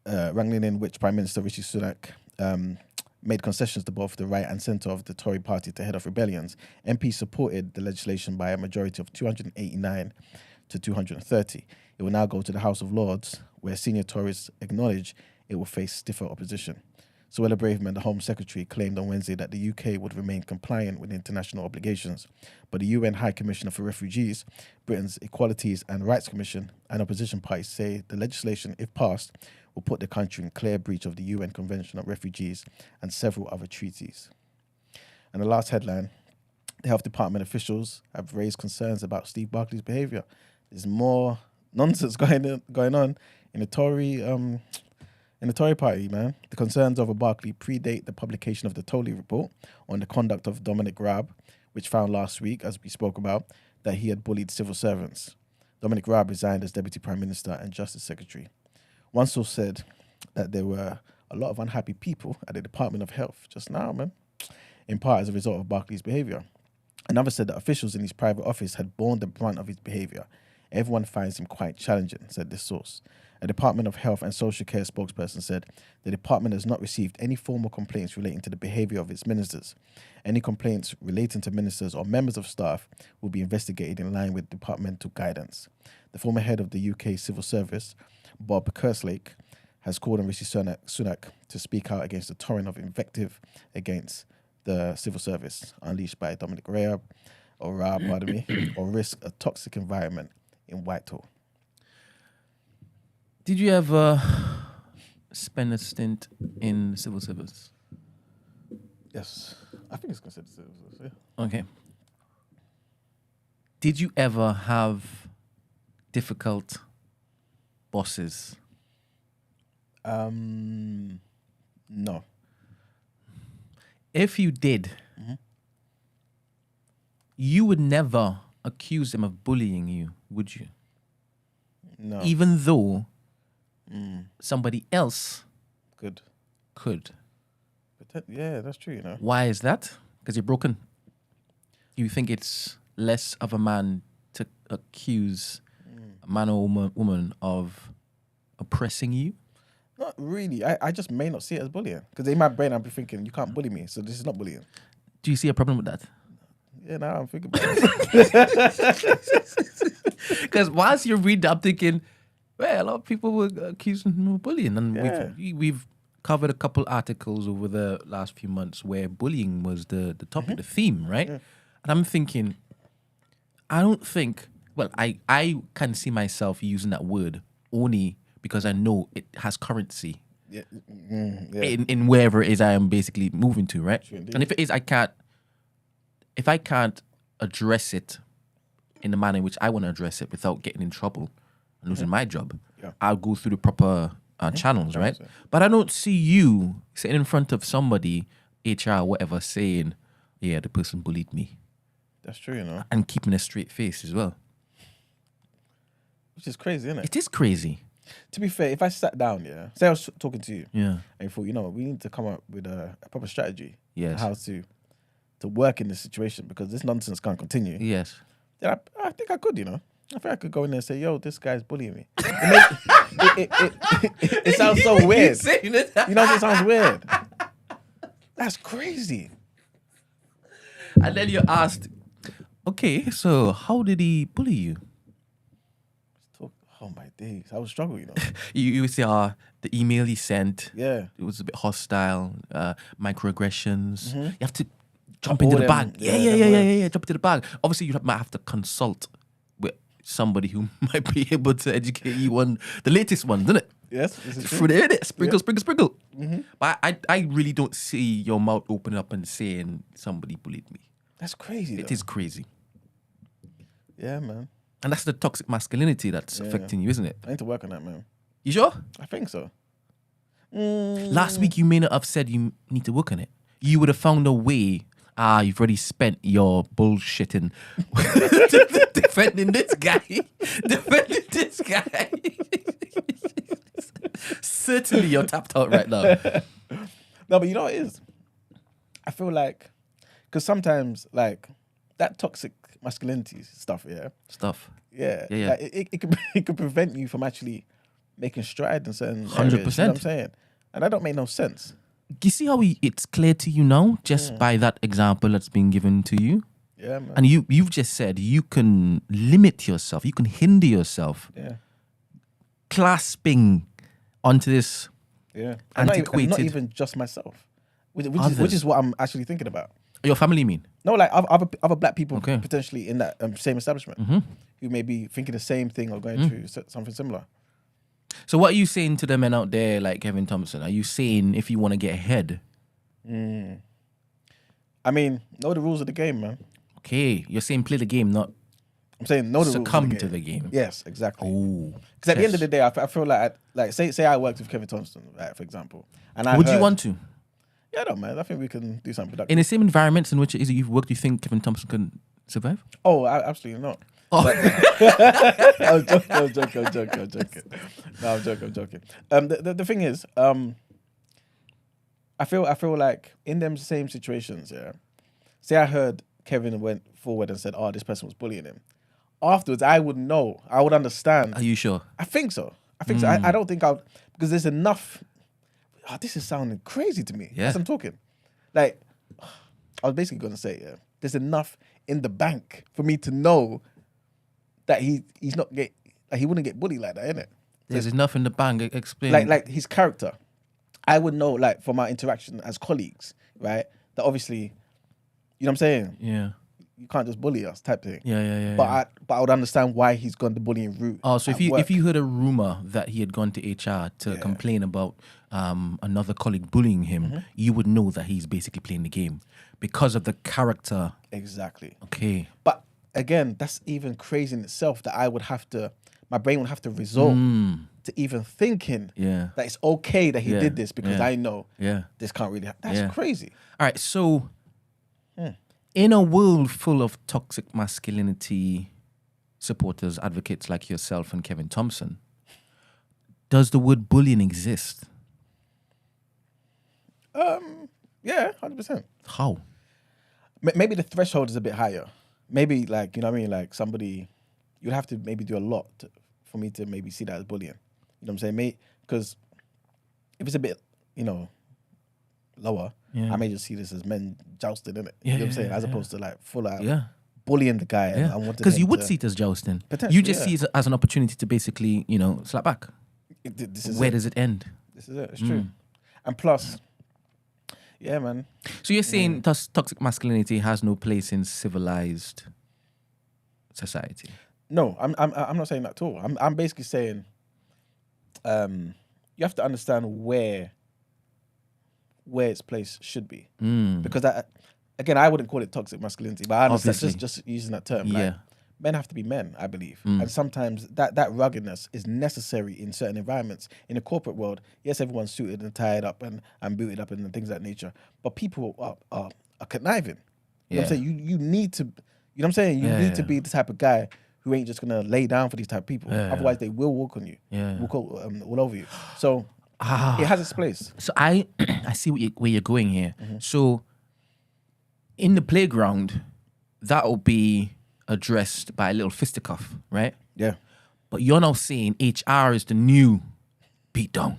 in which Prime Minister Rishi Sunak made concessions to both the right and centre of the Tory party to head off rebellions, MPs supported the legislation by a majority of 289 to 230. It will now go to the House of Lords, where senior Tories acknowledge it will face stiffer opposition. Suella Braverman, the Home Secretary, claimed on Wednesday that the UK would remain compliant with international obligations. But the UN High Commissioner for Refugees, Britain's Equalities and Rights Commission, and opposition parties say the legislation, if passed, will put the country in clear breach of the UN Convention on Refugees and several other treaties. And the last headline, the Health Department officials have raised concerns about Steve Barclay's behaviour. There's more nonsense going on in the Tory party, man. The concerns over Barclay predate the publication of the Tolley report on the conduct of Dominic Raab, which found last week, as we spoke about, that he had bullied civil servants. Dominic Raab resigned as Deputy Prime Minister and Justice Secretary. One source said that there were a lot of unhappy people at the Department of Health just now, man, in part as a result of Barclay's behaviour. Another said that officials in his private office had borne the brunt of his behaviour. Everyone finds him quite challenging, said this source. A Department of Health and Social Care spokesperson said the department has not received any formal complaints relating to the behaviour of its ministers. Any complaints relating to ministers or members of staff will be investigated in line with departmental guidance. The former head of the UK Civil Service, Bob Kerslake, has called on Rishi Sunak to speak out against the torrent of invective against the civil service unleashed by Dominic Raab, or risk a toxic environment in Whitehall. Did you ever spend a stint in the civil service? Yes. I think it's considered civil service, yeah. Okay. Did you ever have difficult bosses? No. If you did, you would never accuse them of bullying you, would you? No. Even though somebody else Good. could. But yeah, that's true, you know. Why is that? Because you're broken. You think it's less of a man to accuse a man or woman of oppressing you? Not really. I just may not see it as bullying. Because in my brain, I'll be thinking, you can't bully me, so this is not bullying. Do you see a problem with that? Yeah, now I'm thinking about it. Because whilst you read that, I'm thinking, well, a lot of people were accusing him of bullying. And we've covered a couple articles over the last few months where bullying was the topic, the theme, right? Yeah. And I'm thinking, I don't think, well, I can see myself using that word only because I know it has currency in wherever it is I am basically moving to, right? And if it is, if I can't address it in the manner in which I want to address it without getting in trouble and losing my job, I'll go through the proper channels, right? But I don't see you sitting in front of somebody, HR, whatever, saying, yeah, the person bullied me. That's true, you know. And keeping a straight face as well. Which is crazy, isn't it? It is crazy. To be fair, if I sat down, say I was talking to you, and you thought, we need to come up with a proper strategy on how to work in this situation because this nonsense can't continue. Yes. Then I think I could, I think I could go in there and say, yo, this guy's bullying me. It sounds so weird. It sounds weird. That's crazy. And then you're asked, okay, so how did he bully you? Oh my days, I was struggling, you would say, the email he sent, it was a bit hostile, microaggressions. You have to jump into the bag. Jump into the bag. Obviously, you might have to consult with somebody who might be able to educate you on the latest ones, isn't it? Yes. Through the internet, sprinkle. But I really don't see your mouth opening up and saying somebody bullied me. That's crazy. It is crazy. Yeah, man. And that's the toxic masculinity that's affecting you, isn't it? I need to work on that, man. You sure? I think so. Last week, you may not have said you need to work on it. You would have found a way. You've already spent your bullshitting defending this guy. Certainly, you're tapped out right now. No, but you know what it is? I feel like, because sometimes, like, that toxic masculinity stuff, yeah. Yeah. Like, it could prevent you from actually making stride in certain 100%. areas. You know what I'm saying? And that don't make no sense. You see how it's clear to you now, just by that example that's been given to you? Yeah, man. And you've just said you can limit yourself, you can hinder yourself. Yeah. Clasping onto this antiquated... Not even just myself, which is what I'm actually thinking about. Your family, you mean? No, like other black people potentially in that same establishment who may be thinking the same thing or going through something similar. So what are you saying to the men out there like Kevin Thompson? Are you saying if you want to get ahead? I mean, know the rules of the game, man. Okay, you're saying play the game, not... I'm saying know the succumb rules of to the game. Yes, exactly. Oh, because at the end of the day, I feel like say I worked with Kevin Thompson, right, for example, and would you want to? Yeah, no, man. I think we can do something productive. In the same environments in which it is you've worked, do you think Kevin Thompson can survive? Oh, absolutely not. Oh. I'm joking. No, I'm joking. The thing is, I feel like in them same situations, yeah. Say I heard Kevin went forward and said, "Oh, this person was bullying him." Afterwards, I would know. I would understand. Are you sure? I think so. So. I don't think I'll... Because there's enough... Oh, this is sounding crazy to me as I'm talking. Like, I was basically going to say, yeah, there's enough in the bank for me to know that he wouldn't get bullied like that, innit? There's enough in the bank. Explain. Like his character. I would know, like, from our interaction as colleagues, right? That obviously, you know what I'm saying? Yeah. You can't just bully us, type thing. Yeah. But I would understand why he's gone the bullying route. Oh, so if you heard a rumor that he had gone to HR to complain about another colleague bullying him, you would know that he's basically playing the game because of the character. Exactly. Okay. But again, that's even crazy in itself that my brain would have to resort to even thinking that it's okay that he did this because I know this can't really happen. That's crazy. All right, so in a world full of toxic masculinity supporters, advocates like yourself and Kevin Thompson, does the word bullying exist? Yeah, 100%. How? Maybe the threshold is a bit higher. Maybe, like, you know what I mean? Like, somebody, you'd have to maybe do a lot for me to maybe see that as bullying. You know what I'm saying? Because if it's a bit, lower, I may just see this as men jousting, innit? You know what I'm saying? As opposed to, like, full out bullying the guy. Yeah. Because you would see it as jousting. You just see it as an opportunity to basically, slap back. Where does it end? This is it. It's true. And plus, yeah, man. So you're saying toxic masculinity has no place in civilized society? No, I'm not saying that at all. I'm basically saying you have to understand where its place should be. Because again, I wouldn't call it toxic masculinity, but I understand just using that term. Like, men have to be men, I believe. And sometimes that ruggedness is necessary in certain environments. In the corporate world, yes, everyone's suited and tied up and booted up and things of that nature. But people are conniving. You know what I'm saying? You need to, you know what I'm saying? You need to be the type of guy who ain't just going to lay down for these type of people. Otherwise, they will walk on you, walk all over you. So it has its place. So I see where you're going here. So in the playground, that will be addressed by a little fisticuff, right? Yeah. But you're now saying HR is the new beatdown.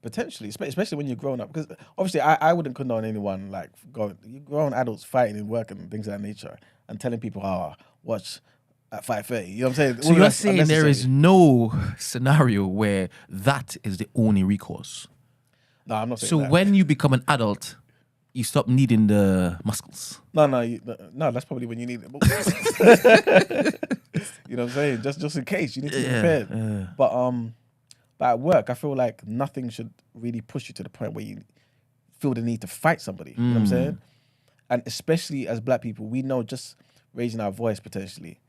Potentially, especially when you're growing up. Because obviously, I wouldn't condone anyone, like, grown adults fighting in work and things of that nature and telling people, watch at 5:30. You know what I'm saying? So you're saying there is no scenario where that is the only recourse? No, I'm not saying that. So when you become an adult, you stop needing the muscles. No, that's probably when you need it. You know what I'm saying? Just in case you need to be prepared. But at work, I feel like nothing should really push you to the point where you feel the need to fight somebody. You know what I'm saying? And especially as black people, we know just raising our voice potentially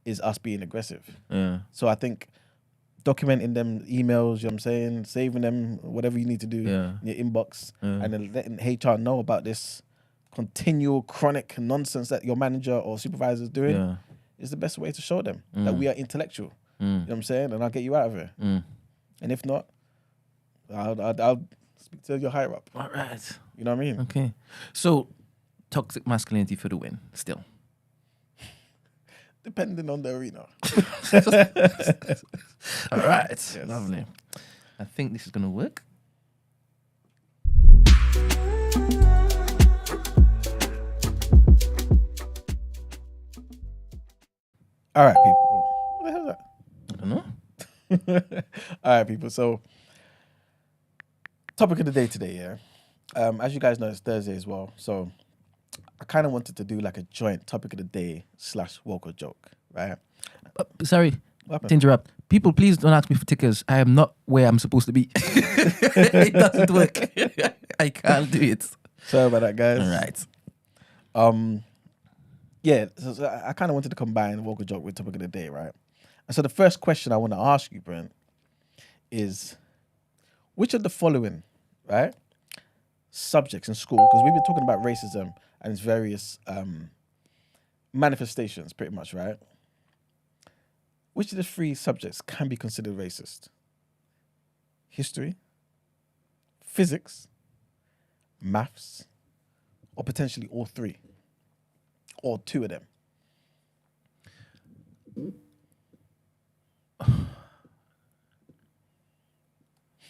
is us being aggressive. So I think documenting them emails, you know what I'm saying, saving them, whatever you need to do in your inbox, and then letting HR know about this continual chronic nonsense that your manager or supervisor is doing is the best way to show them that we are intellectual. You know what I'm saying? And I'll get you out of here. And if not, I'll speak to your higher up. All right. You know what I mean? Okay. So toxic masculinity for the win, still. Depending on the arena. All right. Yes. Lovely. I think this is going to work. All right, people. What the hell is that? I don't know. All right, people. So, topic of the day today, yeah. As you guys know, it's Thursday as well. So, I kind of wanted to do like a joint topic of the day / woke or joke, right? Sorry What happened? to interrupt. People, please don't ask me for tickers. I am not where I'm supposed to be. It doesn't work. I can't do it. Sorry about that, guys. All right. Yeah, so I kind of wanted to combine woke or joke with topic of the day, right? And so the first question I want to ask you, Brent, is which of the following, right, subjects in school, because we've been talking about racism and its various manifestations, pretty much, right? Which of the 3 subjects can be considered racist? History, physics, maths, or potentially all 3? Or 2 of them?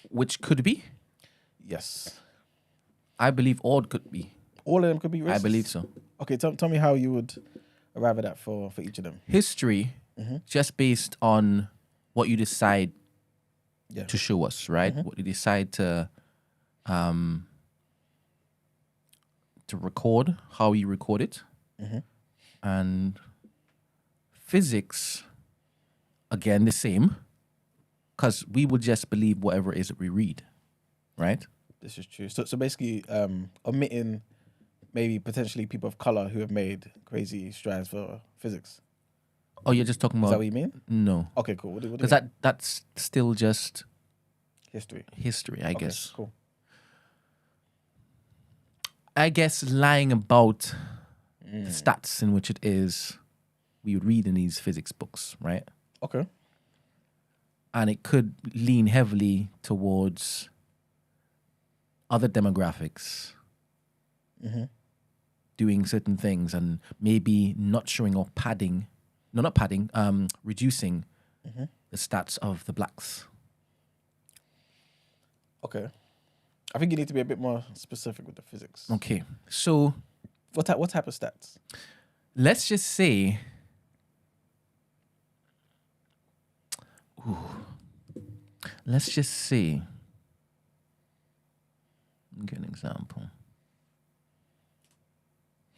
Which could be? Yes. I believe all could be. All of them could be racist? I believe so. Okay, tell me how you would arrive at that for each of them. History, just based on what you decide Yeah. to show us, right? What you decide to record, how you record it. And physics, again, the same, because we would just believe whatever it is that we read, right? This is true. So basically, omitting maybe potentially people of color who have made crazy strides for physics. Oh, you're just talking Is that about... what you mean? No. Okay, cool. What do you Because mean? that's still just History. history, I Okay, guess. cool. I guess lying about the stats in which it is we would read in these physics books, right? Okay. And it could lean heavily towards other demographics doing certain things and maybe not showing or reducing the stats of the blacks. Okay. I think you need to be a bit more specific with the physics. Okay, so What type of stats? let's just say... Let's just say... Let me get an example.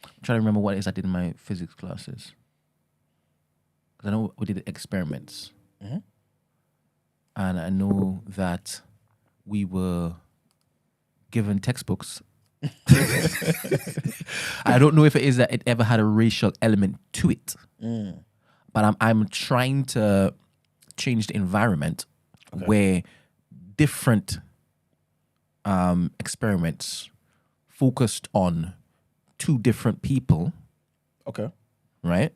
I'm trying to remember what it is I did in my physics classes. Because I know we did experiments. And I know that we were given textbooks. I don't know if it is that it ever had a racial element to it. But I'm trying to change the environment where different experiments focused on 2 different people, Okay. right?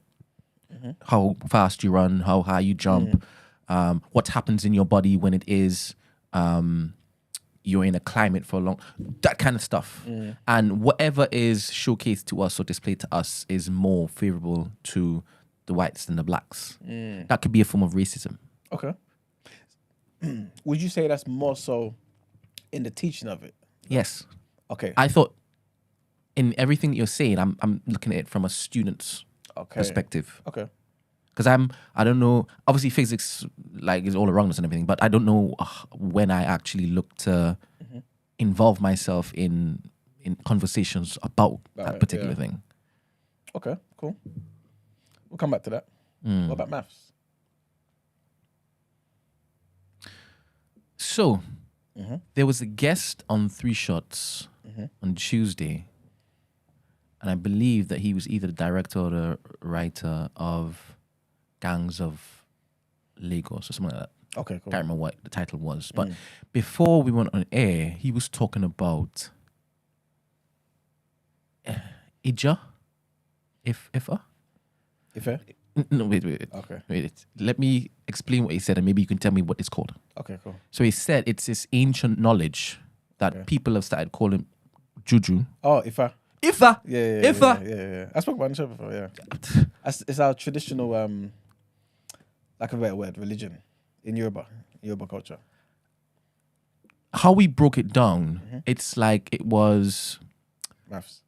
How fast you run, how high you jump, what happens in your body when it is you're in a climate for a long, that kind of stuff. And whatever is showcased to us or displayed to us is more favorable to the whites than the blacks. That could be a form of racism. Okay. Would you say that's more so in the teaching of it? Yes. Okay. I thought in everything that you're saying, I'm looking at it from a student's perspective. Okay. Because I don't know, obviously physics like is all around us and everything, but I don't know when I actually look to involve myself in conversations about that particular thing. Okay, cool. We'll come back to that. What about maths? So, there was a guest on 3 Shots on Tuesday, and I believe that he was either the director or the writer of Gangs of Lagos or something like that. Okay, cool. Can't remember what the title was. But before we went on air, he was talking about Ifa? Ife? No, wait. Okay. Wait. Let me explain what he said and maybe you can tell me what it's called. Okay, cool. So he said it's this ancient knowledge that people have started calling juju. Oh, Ifa. Ifa. Yeah. Ifa. Yeah. I spoke about it on the show before. Yeah, it's our traditional, like a better word, religion in Yoruba culture. How we broke it down, it's like it was. Maths.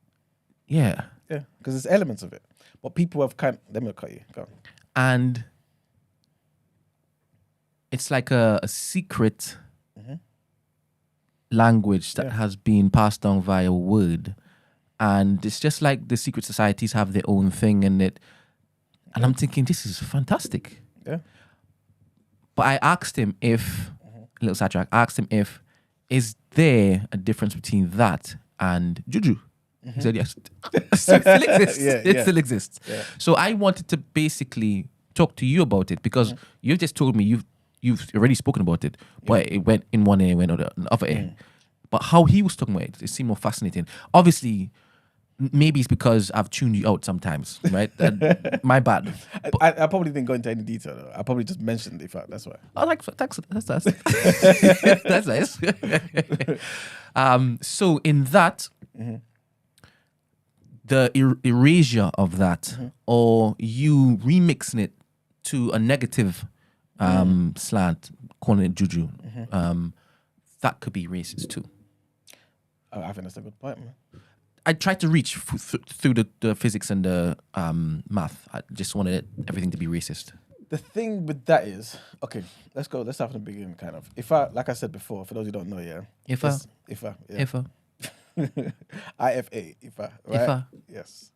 Yeah. Yeah, because there's elements of it, but people have let me cut you. Go on. And it's like a secret language that has been passed down via word. And it's just like the secret societies have their own thing in it. And I'm thinking, this is fantastic. Yeah. But I asked him if, a little sidetrack, I asked him if, is there a difference between that and juju? He said yes. So it still exists. It still exists. Yeah. So I wanted to basically talk to you about it because you've just told me you've already spoken about it, but it went in one ear, went on the other ear. But how he was talking about it seemed more fascinating. Obviously, maybe it's because I've tuned you out sometimes, right? My bad. I probably didn't go into any detail, though. I probably just mentioned the fact. That's why. Oh, like thanks. That's nice. That's nice. So in that, the erasure of that, or you remixing it to a negative slant, calling it juju, that could be racist too. I think that's a good point, man. I tried to reach through the physics and the math. I just wanted everything to be racist. The thing with that is, okay, let's go. Let's start from the beginning, kind of. Like I said before, for those who don't know, Ifa. IFA, Ifa, right? Ifa. Yes.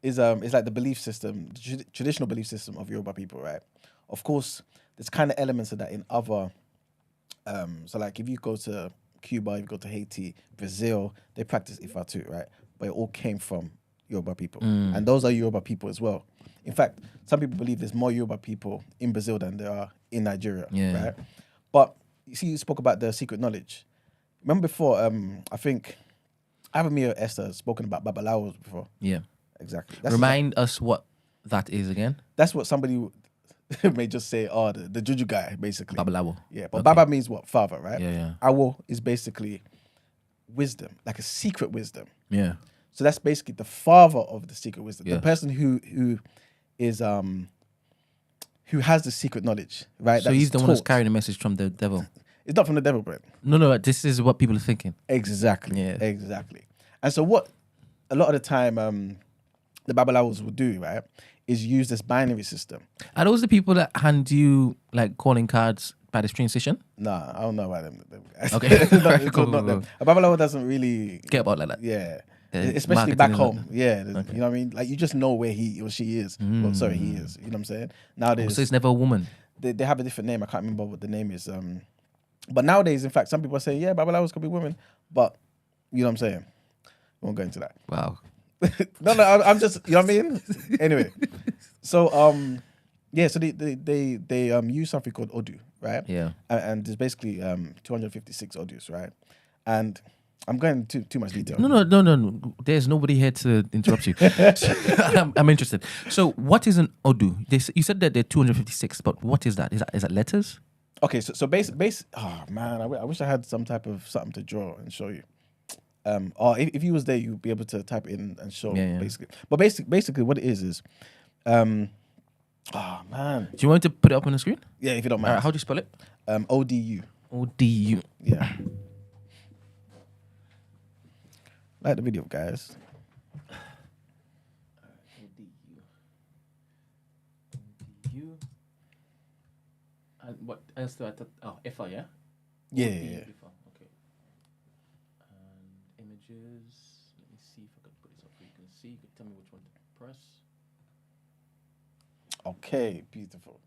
It's like the belief system, the traditional belief system of Yoruba people, right? Of course, there's kind of elements of that in other. So like if you go to Cuba, if you go to Haiti, Brazil, they practice Ifa too, right? But it all came from Yoruba people, and those are Yoruba people as well. In fact, some people believe there's more Yoruba people in Brazil than there are in Nigeria, right? But you see, you spoke about the secret knowledge. Remember before? I think Avamir Esther has spoken about Babalawos before. Yeah, exactly. Remind us what that is again. That's what somebody may just say, the juju guy, basically. Babalawo. Yeah, but Baba means what? Father, right? Yeah. Awo is basically wisdom, like a secret wisdom. Yeah. So that's basically the father of the secret wisdom, Yeah. the person who is who has the secret knowledge, right? So he's the one that's carrying the message from the devil. It's not from the devil, Brent. No, this is what people are thinking. Exactly. Yeah. Exactly. And so what a lot of the time the Babalawos will do, right, is use this binary system. Are those the people that hand you like calling cards by the train station? Nah, I don't know about them guys. Okay. It's not them. A Babalawo doesn't really Get about like that. Yeah. The Especially back marketing home. Yeah. You know what I mean? Like you just know where he or she is. Well, sorry, he is. You know what I'm saying? Nowadays So it's never a woman. they have a different name. I can't remember what the name is. But nowadays, in fact, some people are saying, yeah, Babalawos could be women. But you know what I'm saying? We won't go into that. Wow. No, I'm just, you know what I mean? Anyway, so so they use something called Odu, right? Yeah. And there's basically 256 Odus, right? And I'm going into too much detail. No. There's nobody here to interrupt you. I'm interested. So what is an Odu? You said that there are 256, but what is that? Is that letters? Okay, so base. Oh man, I wish I had some type of something to draw and show you. Or if you was there, you'd be able to type it in and show basically. But basically, what it is, oh man. Do you want to put it up on the screen? Yeah, if you don't mind. How do you spell it? ODU. ODU. Yeah. Like the video, guys. ODU. And what else do I thought? Oh, FI, yeah? Yeah. FI, okay. And images. Let me see if I can put this up so you can see. You can tell me which one to press. Okay, beautiful.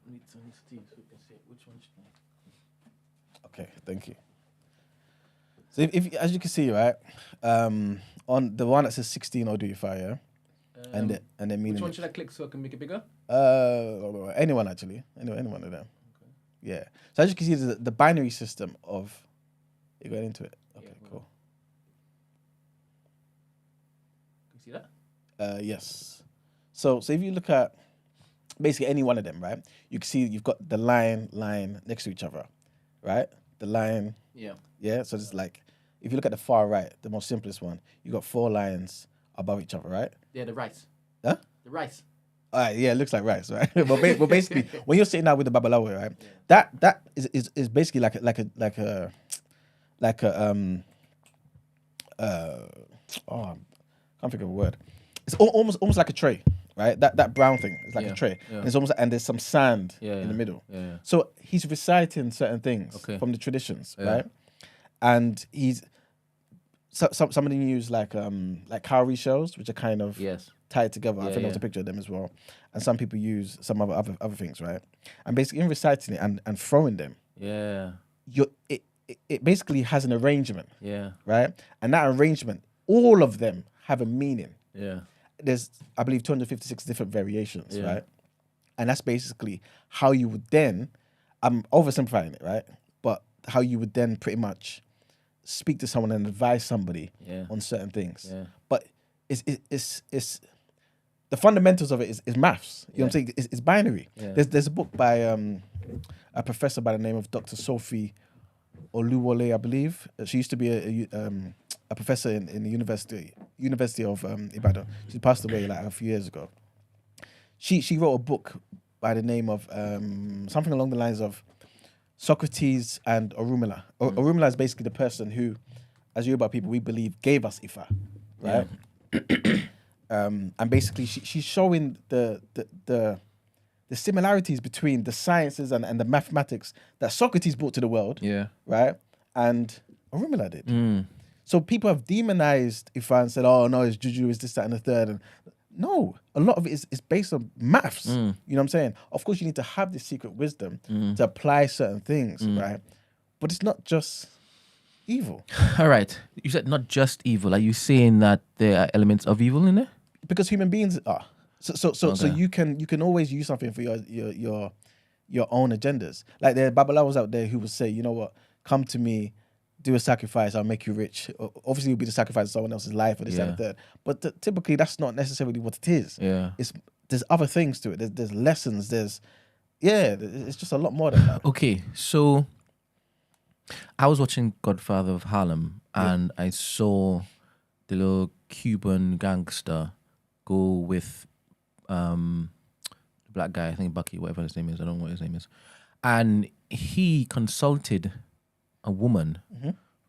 Need to see so you can see which one. Okay, thank you. So if as you can see, right, on the one that says 16 Odu Ifa, yeah, and then meaning which one should I click so I can make it bigger? Anyone actually, anyone of them. Okay. Yeah. So as you can see, the binary system of you going into it. Okay, yeah, cool. Can you see that? Yes. So if you look at basically any one of them, right, you can see you've got the line next to each other, right? The line. Yeah. Yeah. So it's like if you look at the far right, the most simplest one, you got 4 lines above each other, right? Yeah, the rice. Huh? The rice. All right, yeah, it looks like rice, right? but basically, when you're sitting down with the babalawo, right, that is basically like a I can't think of a word. It's almost like a tray, right? That brown thing is like a tray, and it's almost and there's some sand in the middle. Yeah. So he's reciting certain things from the traditions, right? And he's some of them use like cowrie shells, which are kind of tied together. I think there was a picture of them as well. And some people use some other things, right? And basically in reciting it and throwing them, it basically has an arrangement, right? And that arrangement, all of them have a meaning. Yeah. There's, I believe, 256 different variations, right? And that's basically how you would then, I'm oversimplifying it, right? But how you would then pretty much speak to someone and advise somebody on certain things. Yeah. But it's the fundamentals of it is maths. You know what I'm saying? It's binary. Yeah. There's a book by a professor by the name of Dr. Sophie Oluwole, I believe. She used to be a professor in the University of Ibadan. She passed away like a few years ago. She wrote a book by the name of something along the lines of Socrates and Orunmila. Orunmila is basically the person who, as Yoruba people, we believe gave us Ifa, right? And basically, she's showing the similarities between the sciences and the mathematics that Socrates brought to the world, right? And Orunmila did. So people have demonized Ifa and said, "Oh no, it's juju, it's this, that, and the third." And no, a lot of it is based on maths. You know what I'm saying? Of course, you need to have this secret wisdom to apply certain things, right? But it's not just evil. All right. You said not just evil. Are you saying that there are elements of evil in there? Because human beings are. So you can always use something for your own agendas. Like there are babalawos out there who will say, you know what, come to me, do a sacrifice, I'll make you rich. Obviously, it'll be the sacrifice of someone else's life or this, that, and third. But typically, that's not necessarily what it is. Yeah. There's other things to it. There's lessons. It's just a lot more than that. Okay, so I was watching Godfather of Harlem and I saw the little Cuban gangster go with the black guy, I think Bucky, whatever his name is. I don't know what his name is. And he consulted a woman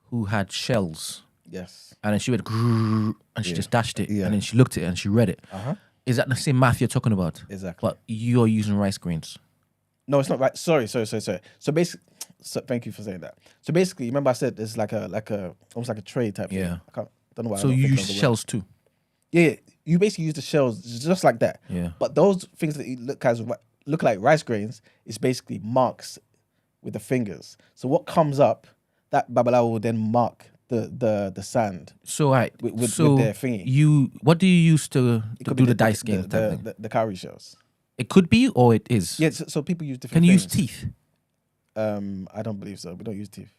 who had shells. Yes. And then she went, and she just dashed it. Yeah. And then she looked at it and she read it. Is that the same math you're talking about? Exactly. But you're using rice grains. No, it's not right. Sorry. So basically, thank you for saying that. So basically, remember I said there's like a almost like a tray type thing. Don't know why. So you use shells too? Yeah. You basically use the shells just like that. Yeah. But those things that look like rice grains is basically marks with the fingers. So what comes up, that babalawo will then mark the sand. So with their thingy. What do you use to do the dice game? The cowrie shells. It could be or it is. Yeah. So people use different. Can you things. use teeth? I don't believe so. We don't use teeth.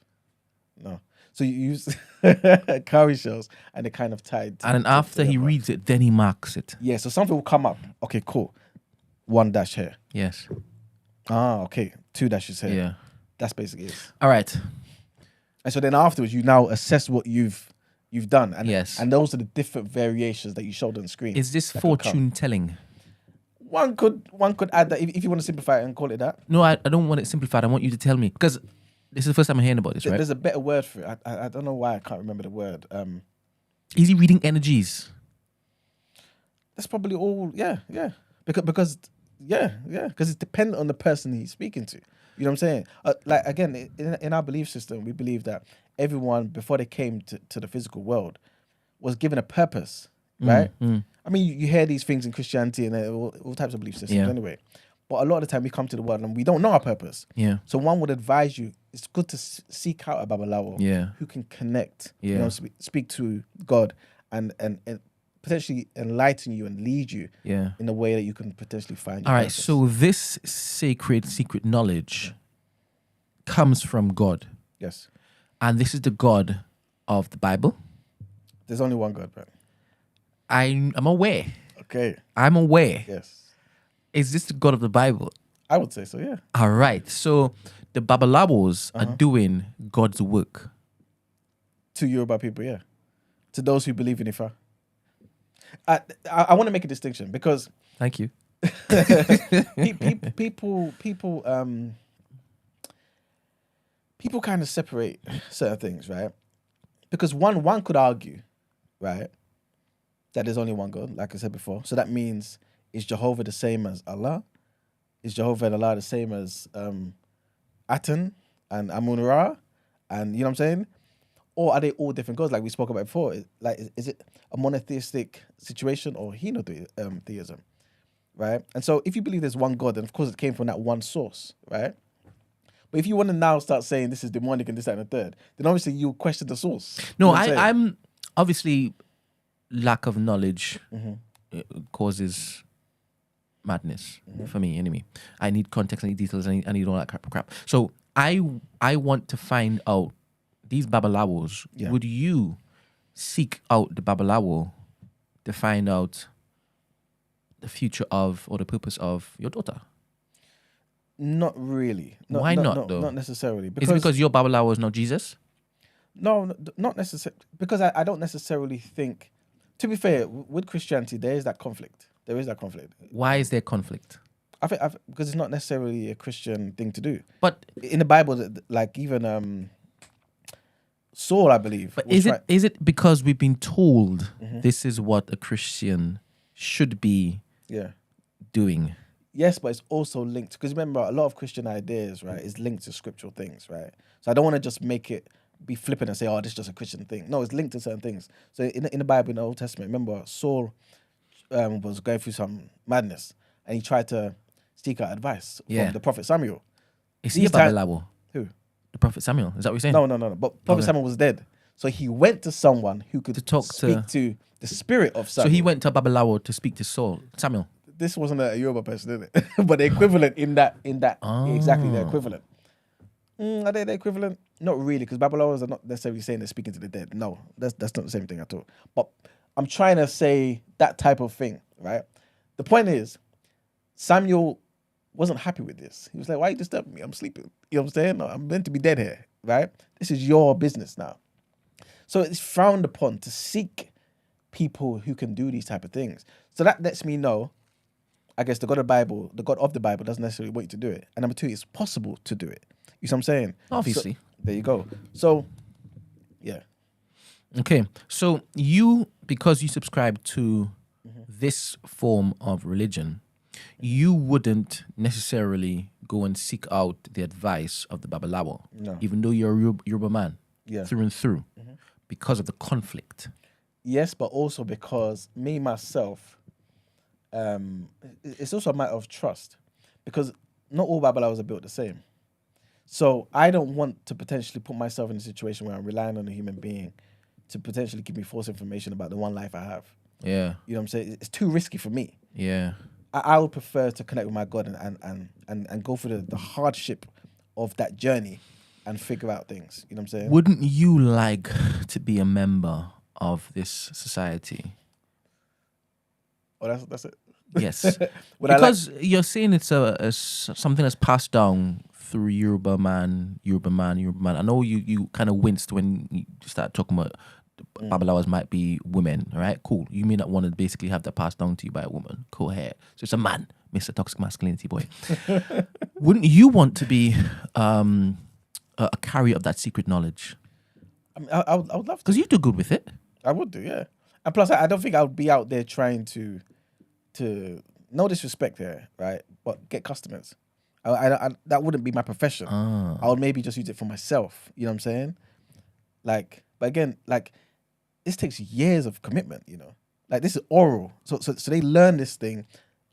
No. So you use cowrie shells and they're kind of tied. And then after he reads it, then he marks it. Yeah. So something will come up. Okay, cool. 1 dash here. Yes. Ah, okay. 2 dashes here. Yeah. That's basically it. All right. And so then afterwards, you now assess what you've done. And, yes. And those are the different variations that you showed on the screen. Is this fortune telling? One could add that if you want to simplify it and call it that. No, I don't want it simplified. I want you to tell me. Because this is the first time I'm hearing about this, right? There's a better word for it. I don't know why I can't remember the word. Is he reading energies? That's probably all. Yeah. Because it's dependent on the person he's speaking to. You know what I'm saying? Like again, in our belief system, we believe that everyone before they came to the physical world was given a purpose, right? I mean, you hear these things in Christianity and all types of belief systems anyway. But a lot of the time we come to the world and we don't know our purpose. Yeah. So one would advise you, it's good to seek out a babalawo who can connect, speak to God and potentially enlighten you and lead you in a way that you can potentially find your purpose. So this sacred secret knowledge comes from God. Yes. And this is the God of the Bible? There's only one God, right? I'm aware. Okay. I'm aware. Yes. Is this the God of the Bible? I would say so, yeah. All right. So the babalawos are doing God's work. To Yoruba people, yeah. To those who believe in Ifa. I want to make a distinction because Thank you. people kind of separate certain things, right? Because one could argue, right, that there's only one God, like I said before. So that means, is Jehovah the same as Allah? Is Jehovah and Allah the same as Aten and Amun-Ra? And you know what I'm saying? Or are they all different gods like we spoke about before? Like, is it a monotheistic situation or henotheism, right? And so if you believe there's one God, then of course it came from that one source, right? But if you want to now start saying this is demonic and this, that, and the third, then obviously you question the source. No, You know what I'm saying? I'm obviously lack of knowledge causes madness for me, anyway. I need context, I need details, I need all that crap. So I want to find out these Babalawos. Yeah. Would you seek out the Babalawo to find out the future of or the purpose of your daughter? Not really. Why not, though? Not necessarily. Is it because your Babalawo is not Jesus? No, not necessarily. Because I don't necessarily think. To be fair, with Christianity, there is that conflict. There is that conflict. Why is there conflict? I think because it's not necessarily a Christian thing to do. But In the Bible, like even Saul, I believe. But was is it because we've been told this is what a Christian should be Yeah. doing? Yes, but it's also linked because remember a lot of Christian ideas, right, is linked to scriptural things, right? So I don't want to just make it be flippant and say, "Oh, this is just a Christian thing." No, it's linked to certain things. So in the Bible, in the Old Testament, remember Saul was going through some madness and he tried to seek out advice from the prophet Samuel. Is he a Babalawo? Who? The prophet Samuel? Is that what you're saying? No. But prophet Samuel was dead, so he went to someone who could speak to the spirit of Samuel. So he went to Babalawo to speak to Samuel. This wasn't a Yoruba person, is it? But the equivalent in that exactly the equivalent. Are they the equivalent? Not really, because Babylonians are not necessarily saying they're speaking to the dead. No, that's not the same thing at all. But I'm trying to say that type of thing, right? The point is, Samuel wasn't happy with this. He was like, "Why are you disturbing me? I'm sleeping." You know what I'm saying? No, I'm meant to be dead here, right? This is your business now. So it's frowned upon to seek people who can do these type of things. So that lets me know, I guess the God of the Bible doesn't necessarily want you to do it. And number two, it's possible to do it. You see what I'm saying? Obviously. So, there you go. So, yeah. Okay. So because you subscribe to this form of religion, you wouldn't necessarily go and seek out the advice of the Babalawo, even though you're a Yoruba man through and through, because of the conflict. Yes, but also because me, myself, it's also a matter of trust, because not all Babalawos are built the same. So I don't want to potentially put myself in a situation where I'm relying on a human being to potentially give me false information about the one life I have. Yeah. You know what I'm saying? It's too risky for me. Yeah. I would prefer to connect with my God and go through the hardship of that journey and figure out things. You know what I'm saying? Wouldn't you like to be a member of this society? Oh, that's it. Yes. Because you're saying it's a something that's passed down through Yoruba man. I know you kind of winced when you start talking about Babalawas might be women, right? Cool. You may not want to basically have that passed down to you by a woman. Cool hair. So it's a man, Mr. Toxic Masculinity Boy. Wouldn't you want to be a carrier of that secret knowledge? I mean, I would love to. Because you do good with it. I would do, yeah. And plus, I don't think I would be out there trying to no disrespect here, right? But get customers. I that wouldn't be my profession. I would maybe just use it for myself. You know what I'm saying? Like, but again, like, this takes years of commitment. You know, like this is oral. So they learn this thing.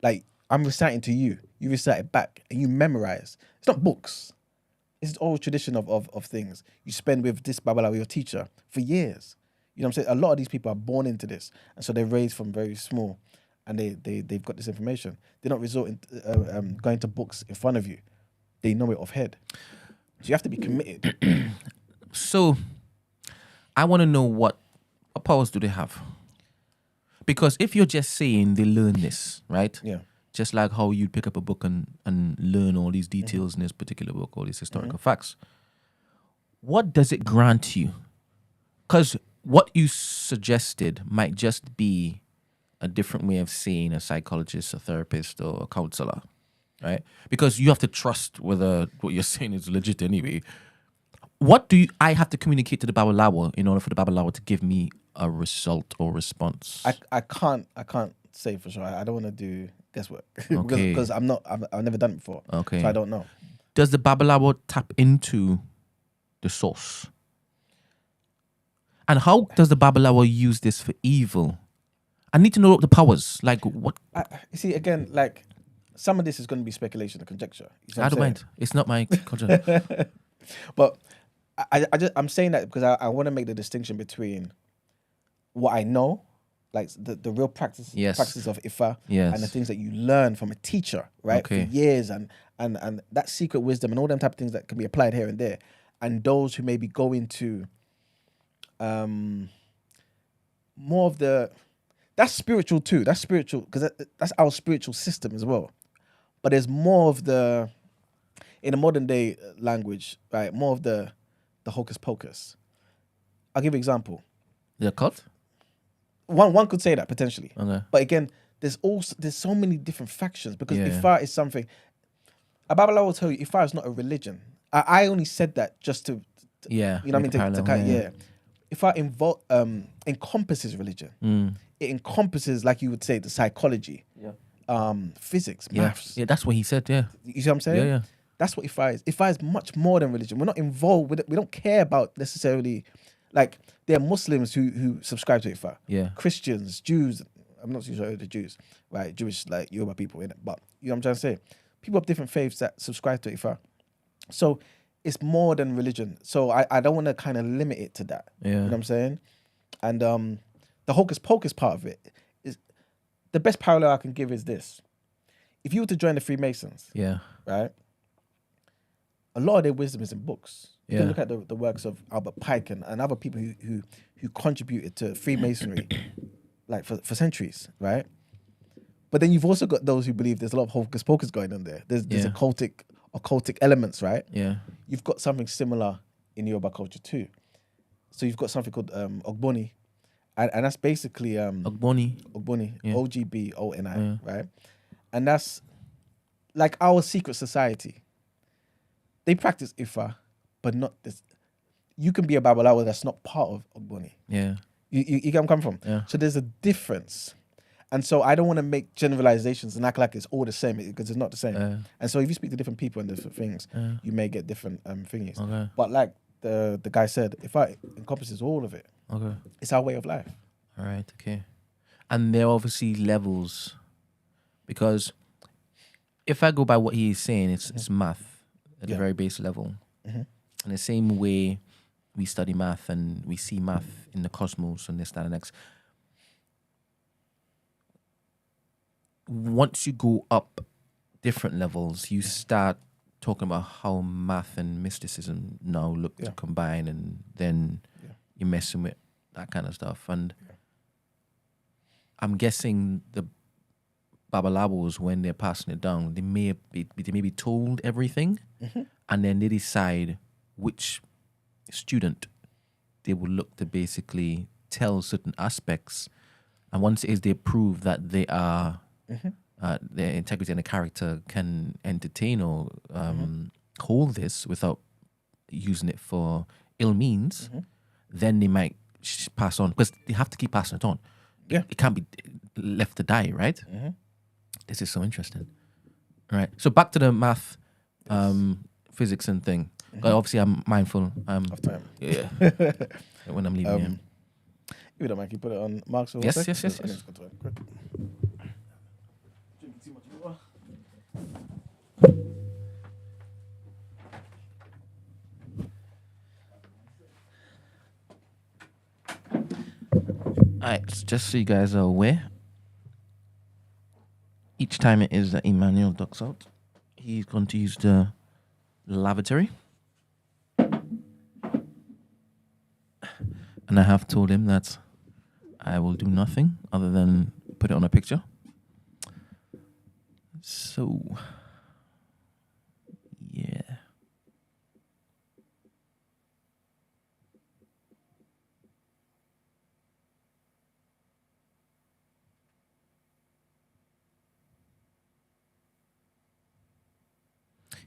Like I'm reciting to you, you recite it back, and you memorize. It's not books. It's oral tradition of things you spend with this Babalawo, your teacher, for years. You know what I'm saying? A lot of these people are born into this, and so they're raised from very small. And they've got this information. They're not resorting going to books in front of you. They know it off head. So you have to be committed. So I want to know what powers do they have? Because if you're just saying they learn this, right? Yeah. Just like how you pick up a book and learn all these details in this particular book, all these historical facts. What does it grant you? Because what you suggested might just be a different way of seeing a psychologist, a therapist, or a counselor, right? Because you have to trust whether what you're saying is legit anyway. What do I have to communicate to the Babalawo in order for the Babalawo to give me a result or response? I can't say for sure. I don't want to do guesswork Okay. because I've never done it before. Okay. So I don't know. Does the Babalawo tap into the source? And how does the Babalawo use this for evil? I need to know the powers. Like what? You see, again, like some of this is going to be speculation and conjecture. You see what I I'm don't saying? mind. It's not my culture. But I'm saying that because I want to make the distinction between what I know, like the real practices of Ifa, Yes. and the things that you learn from a teacher, right, Okay. for years, and that secret wisdom and all them type of things that can be applied here and there, and those who maybe go into more of that's spiritual too. That's spiritual because that's our spiritual system as well. But there's more of in a modern day language, right? More of the hocus pocus. I'll give you an example. The cult? One could say that potentially. Okay. But again, there's so many different factions because Yeah. Ifa is something. A Babalawo will tell you Ifa is not a religion. I only said that just to Yeah. you know what I mean? Yeah. Ifa encompasses religion. It encompasses, like you would say, the psychology, physics, maths. Yeah, that's what he said. Yeah. You see what I'm saying? Yeah. That's what Ifa is. Ifa is much more than religion. We're not involved with it. We don't care about necessarily, like, there are Muslims who subscribe to Ifa. Yeah. Christians, Jews. I'm not too sure of the Jews, right? Jewish, like, Yoruba people in it. But you know what I'm trying to say? People of different faiths that subscribe to Ifa. So it's more than religion. So I don't want to kind of limit it to that. Yeah. You know what I'm saying? And the hocus pocus part of it is the best parallel I can give is this. If you were to join the Freemasons, Yeah. right? A lot of their wisdom is in books. You can Yeah. look at the works of Albert Pike and other people who contributed to Freemasonry like for centuries, right? But then you've also got those who believe there's a lot of hocus pocus going on there. There's Yeah. occultic elements, right? Yeah. You've got something similar in Yoruba culture too. So you've got something called Ogboni, and that's basically Ogboni. Yeah. Ogboni, right? And that's like our secret society. They practice Ifa, but not this. You can be a Babalawo that's not part of Ogboni. Yeah. You get where I'm coming from? Yeah. So there's a difference. And so I don't want to make generalizations and act like it's all the same because it's not the same. And so if you speak to different people and different things, you may get different thingies. Okay. But like the guy said, Ifa encompasses all of it. Okay. It's our way of life. All right. Okay. And there are obviously levels, because if I go by what he's saying, it's math at a very base level. In the same way we study math and we see math in the cosmos and this, that, and next. Once you go up different levels, you start talking about how math and mysticism now look to combine, and then you're messing with that kind of stuff. And I'm guessing the Babalawos, when they're passing it down, they may be told everything, and then they decide which student they will look to basically tell certain aspects. And once it is they prove that they are their integrity and the character can entertain or hold this without using it for ill means, then they might pass on, because they have to keep passing it on. Yeah. It can't be left to die, right? This is so interesting. All right. So back to the math, physics and thing. Obviously, I'm mindful. Of time. Yeah. When I'm leaving here. If you don't mind, can you put it on Mark's for 1 Yes, sec? yes, yes, I need yes. to go to it quick. Drinking too much water. Alright, just so you guys are aware, each time it is that Emmanuel ducks out, he's going to use the lavatory. And I have told him that I will do nothing other than put it on a picture. So, yeah.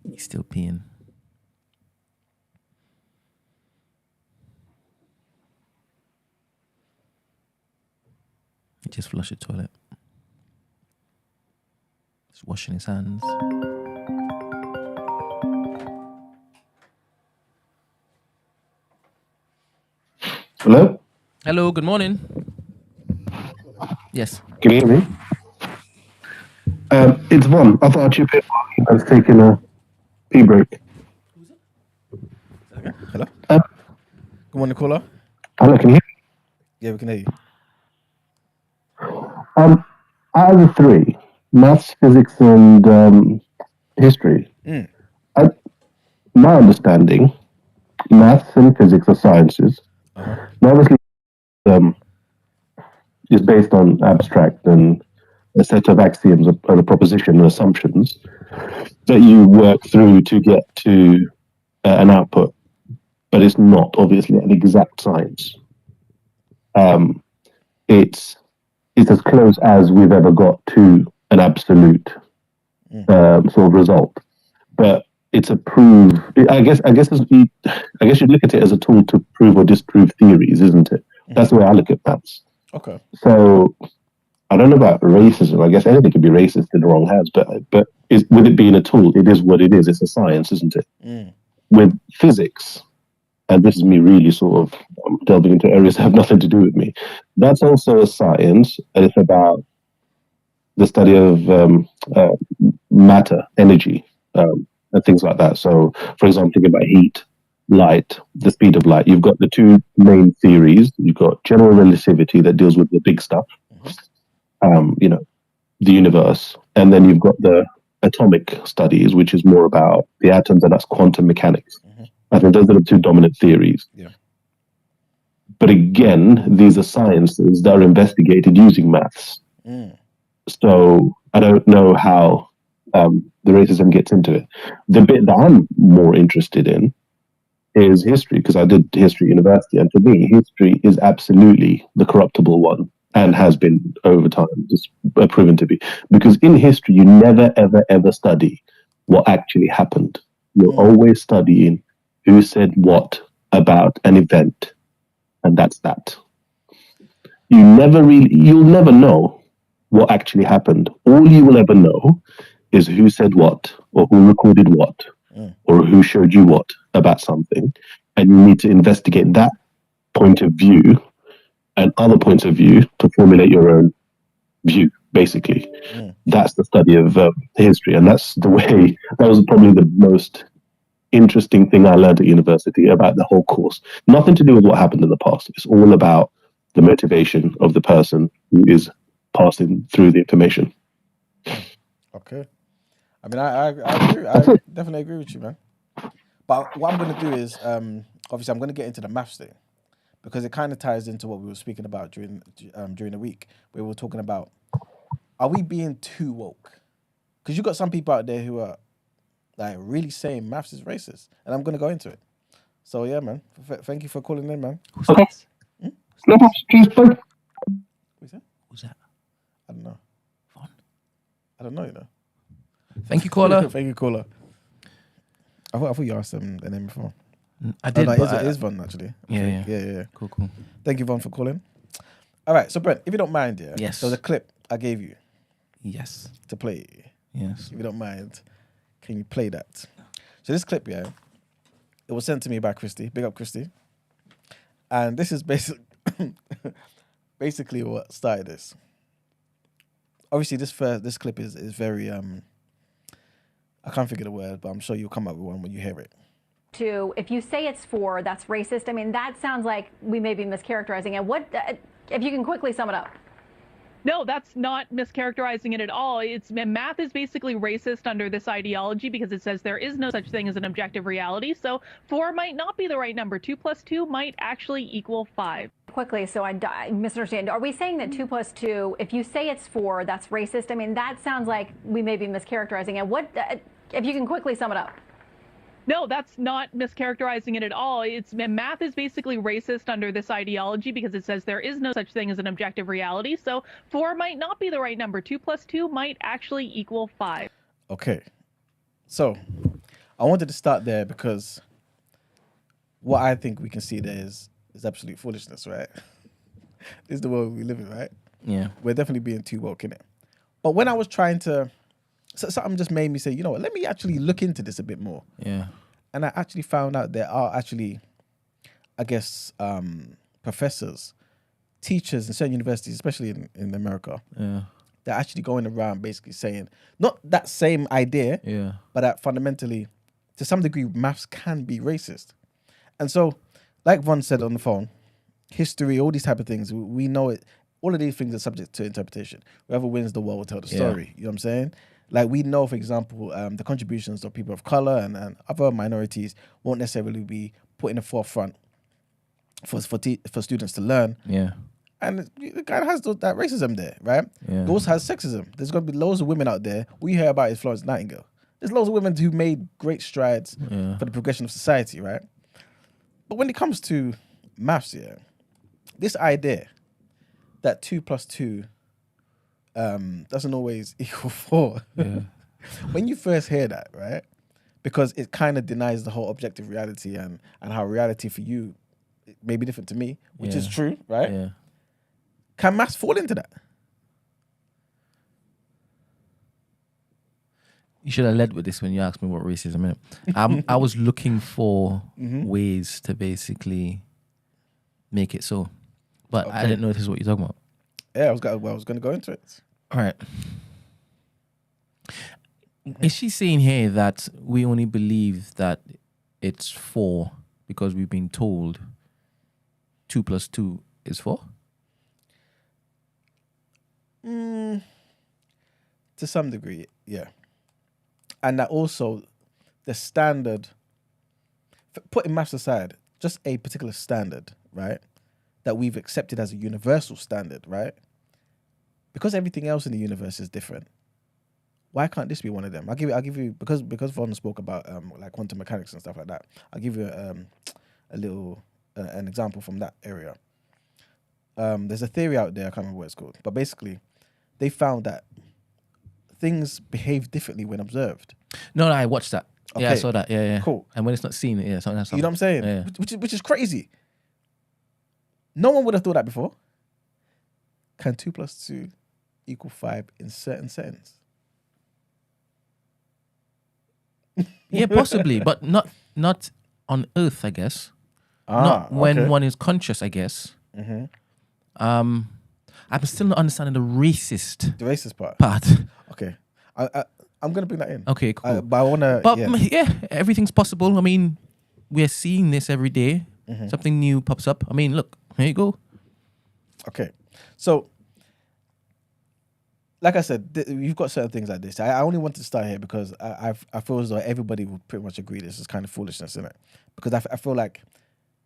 He's still peeing. He just flushed the toilet. He's washing his hands. Hello? Hello, good morning. Yes. Can you hear me? It's Von. I thought I'd chip in while I was taking a pee break. Hello? Good morning, caller. Hello, can you hear me? Yeah, we can hear you. Out of the three, maths, physics, and history, my understanding, maths and physics are sciences. Now, obviously, is based on abstract and a set of axioms and a proposition and assumptions that you work through to get to an output, but it's not obviously an exact science. It's as close as we've ever got to an absolute sort of result, but it's a prove. I guess you look at it as a tool to prove or disprove theories, isn't it? That's the way I look at maths. Okay. So I don't know about racism. I guess anything can be racist in the wrong hands, but with it being a tool, it is what it is. It's a science, isn't it? With physics, and this is me really sort of delving into areas that have nothing to do with me. That's also a science, and it's about the study of matter, energy, and things like that. So, for example, thinking about heat, light, the speed of light. You've got the two main theories. You've got general relativity that deals with the big stuff, the universe, and then you've got the atomic studies, which is more about the atoms, and that's quantum mechanics. I think those are the two dominant theories. Yeah. But again, these are sciences that are investigated using maths. So I don't know how the racism gets into it. The bit that I'm more interested in is history, because I did history at university, and for me, history is absolutely the corruptible one, and has been over time, just proven to be. Because in history, you never, ever, ever study what actually happened. You're always studying who said what about an event, and that's that. You'll never know what actually happened. All you will ever know is who said what, or who recorded what, or who showed you what about something, and you need to investigate that point of view and other points of view to formulate your own view, basically. That's the study of history, and that's the way, that was probably the most interesting thing I learned at university about the whole course. Nothing to do with what happened in the past. It's all about the motivation of the person who is passing through the information. Okay. I mean, I agree. I definitely agree with you, man. But what I'm going to do is, obviously, I'm going to get into the maths thing, because it kind of ties into what we were speaking about during the week, where we were talking about, are we being too woke? Because you've got some people out there who are like really saying maths is racist, and I'm going to go into it. So yeah, man, thank you for calling in, man. Who's that? Who's that? I don't know. Vaughn? I don't know, you know. Thank you, caller. Thank you, caller. I thought you asked them the name before. I did. No, but it is Von, actually. Yeah. Cool. Thank you, Von, for calling. All right, so Brent, if you don't mind, yeah. Yes. So the clip I gave you. Yes. To play. Yes. If you don't mind, can you play that? So this clip, yeah, it was sent to me by Christy. Big up, Christy. And this is basically what started this. Obviously, this clip is very I can't figure the word, but I'm sure you'll come up with one when you hear it. If you say it's for, that's racist. I mean, that sounds like we may be mischaracterizing it. What, if you can quickly sum it up? No, that's not mischaracterizing it at all. Math is basically racist under this ideology because it says there is no such thing as an objective reality. So 4 might not be the right number. 2 plus 2 might actually equal 5. Quickly, so I misunderstand. Are we saying that 2 plus 2, if you say it's 4, that's racist? I mean, that sounds like we may be mischaracterizing it. What, if you can quickly sum it up? No, that's not mischaracterizing it at all. Math is basically racist under this ideology because it says there is no such thing as an objective reality. So 4 might not be the right number. 2 plus 2 might actually equal 5. Okay. So I wanted to start there because what I think we can see there is absolute foolishness, right? This is the world we live in, right? Yeah. We're definitely being too woke in it. But when I was trying to, something just made me say, you know what, let me actually look into this a bit more. Yeah. And I actually found out there are actually, I guess, professors, teachers in certain universities, especially in America, they're actually going around basically saying, not that same idea, but that fundamentally, to some degree, maths can be racist. And so, like Von said on the phone, history, all these type of things, we know it. All of these things are subject to interpretation. Whoever wins the war will tell the story. You know what I'm saying? Like we know, for example, the contributions of people of color and other minorities won't necessarily be put in the forefront for students to learn. Yeah. And it kind of has that racism there, right? Yeah. It also has sexism. There's going to be loads of women out there. What you hear about is Florence Nightingale. There's loads of women who made great strides for the progression of society, right? But when it comes to maths, this idea that 2 + 2 doesn't always equal 4. Yeah. When you first hear that, right? Because it kind of denies the whole objective reality and how reality for you may be different to me, which is true, right? Yeah. Can maths fall into that? You should have led with this when you asked me what racism is. I was looking for ways to basically make it so, but I didn't know this is what you're talking about. Yeah, I was going to go into it. All right. Is she saying here that we only believe that it's 4 because we've been told 2 + 2 is 4? To some degree, yeah. And that also the standard, putting maths aside, just a particular standard, right, that we've accepted as a universal standard, right? Because everything else in the universe is different. Why can't this be one of them? I'll give you because Von spoke about like quantum mechanics and stuff like that. I'll give you a little an example from that area. There's a theory out there, I can't remember what it's called, but basically, they found that things behave differently when observed. No, I watched that. Okay. Yeah, I saw that. Yeah. Cool. And when it's not seen, something else. You know what I'm saying? Yeah. Which is crazy. No one would have thought that before. Can 2 + 2 equal 5 in certain settings? Yeah, possibly, but not on Earth, I guess. Not when one is conscious, I guess. I'm still not understanding the racist part. Okay, I'm gonna bring that in. Okay, cool. But I wanna. But everything's possible. I mean, we're seeing this every day. Something new pops up. I mean, look, here you go. Okay, so like I said, you've got certain things like this. I only wanted to start here because I feel as though everybody would pretty much agree this is kind of foolishness, isn't it? Because I feel like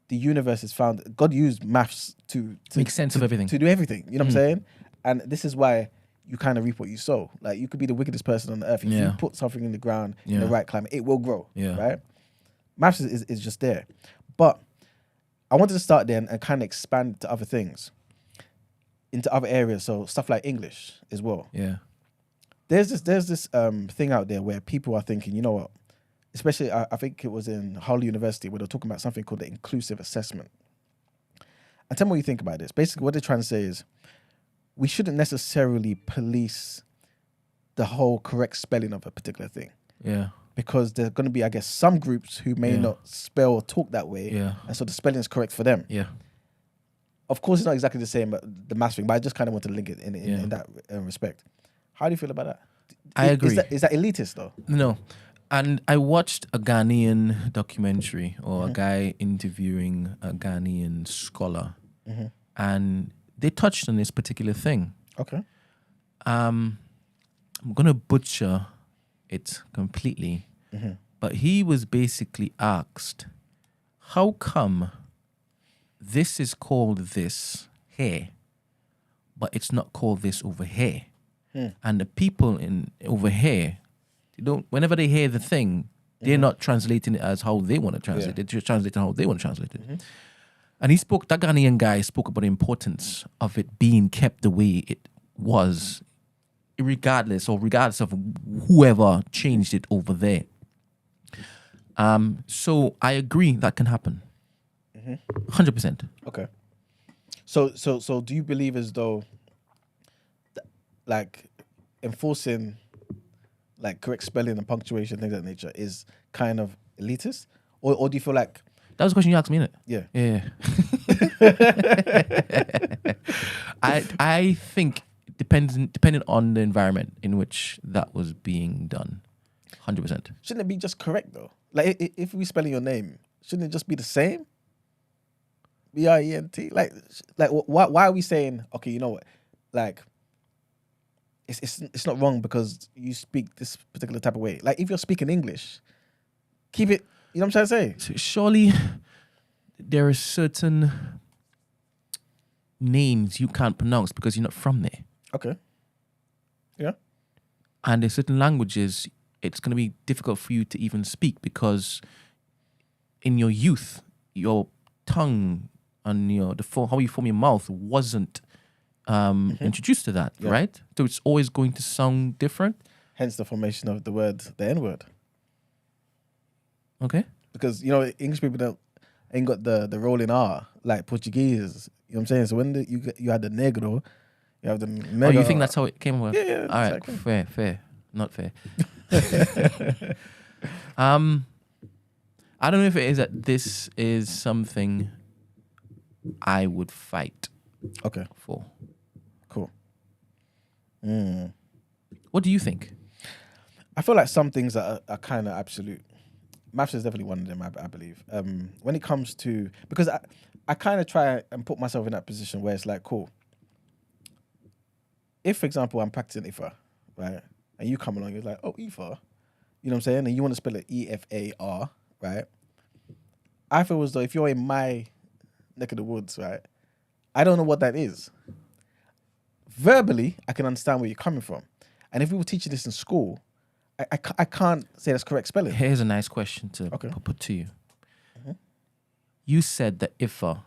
the universe has found God used maths to make sense of everything, to do everything. You know what I'm saying? And this is why you kind of reap what you sow. Like you could be the wickedest person on the earth. If you put something in the ground in the right climate, it will grow. Right? Maths is just there. But I wanted to start there and kind of expand to other things, into other areas. So stuff like English as well. Yeah. There's this thing out there where people are thinking, you know what? Especially, I think it was in Hull University where they're talking about something called the inclusive assessment. And tell me what you think about this. Basically, what they're trying to say is we shouldn't necessarily police the whole correct spelling of a particular thing. Yeah. Because there's going to be, I guess, some groups who may not spell or talk that way. Yeah. And so the spelling is correct for them. Yeah. Of course, it's not exactly the same, the maths thing, but I just kind of want to link it in that respect. How do you feel about that? I agree. Is that elitist, though? No. And I watched a Ghanaian documentary or a guy interviewing a Ghanaian scholar. And they touched on this particular thing. Okay. I'm going to butcher it completely. But he was basically asked, how come this is called this here, but it's not called this over here? And the people over here, whenever they hear the thing, they're not translating it as how they want to translate it. They're just translating how they want to translate it. And that Ghanaian guy spoke about the importance of it being kept the way it was, regardless of whoever changed it over there. So I agree that can happen. 100%. Okay. So do you believe as though, like, enforcing like correct spelling and punctuation, things of that nature, is kind of elitist, or do you feel like That was a question you asked me, innit? yeah? Yeah. I think depending on the environment in which that was being done. 100%. Shouldn't it be just correct though? Like if we spelling your name, shouldn't it just be the same? Brent. Like why are we saying, okay, you know what? Like it's not wrong because you speak this particular type of way. Like if you're speaking English, keep it, you know what I'm trying to say? So surely there are certain names you can't pronounce because you're not from there. Okay. Yeah. And there's certain languages it's going to be difficult for you to even speak because in your youth, your tongue and how you form your mouth wasn't introduced to that, right? So it's always going to sound different. Hence the formation of the word, the N-word. Okay. Because, English people ain't got the rolling R like Portuguese. You know what I'm saying? So when you had the negro, you have the mega. Oh, you think that's how it came about? Yeah. All right, exactly. fair. Not fair. I don't know if it is that this is something I would fight for. Cool. What do you think? I feel like some things are kind of absolute. Maths is definitely one of them, I believe. When it comes to, because I kind of try and put myself in that position where it's like, cool. If, for example, I'm practicing IFA, right? And you come along, you're like, oh, IFA. You know what I'm saying? And you want to spell it EFAR, right? I feel as though if you're in my neck of the woods, right? I don't know what that is. Verbally, I can understand where you're coming from. And if we were teaching this in school, I can't say that's correct spelling. Here's a nice question to put to you. Mm-hmm. You said that IFA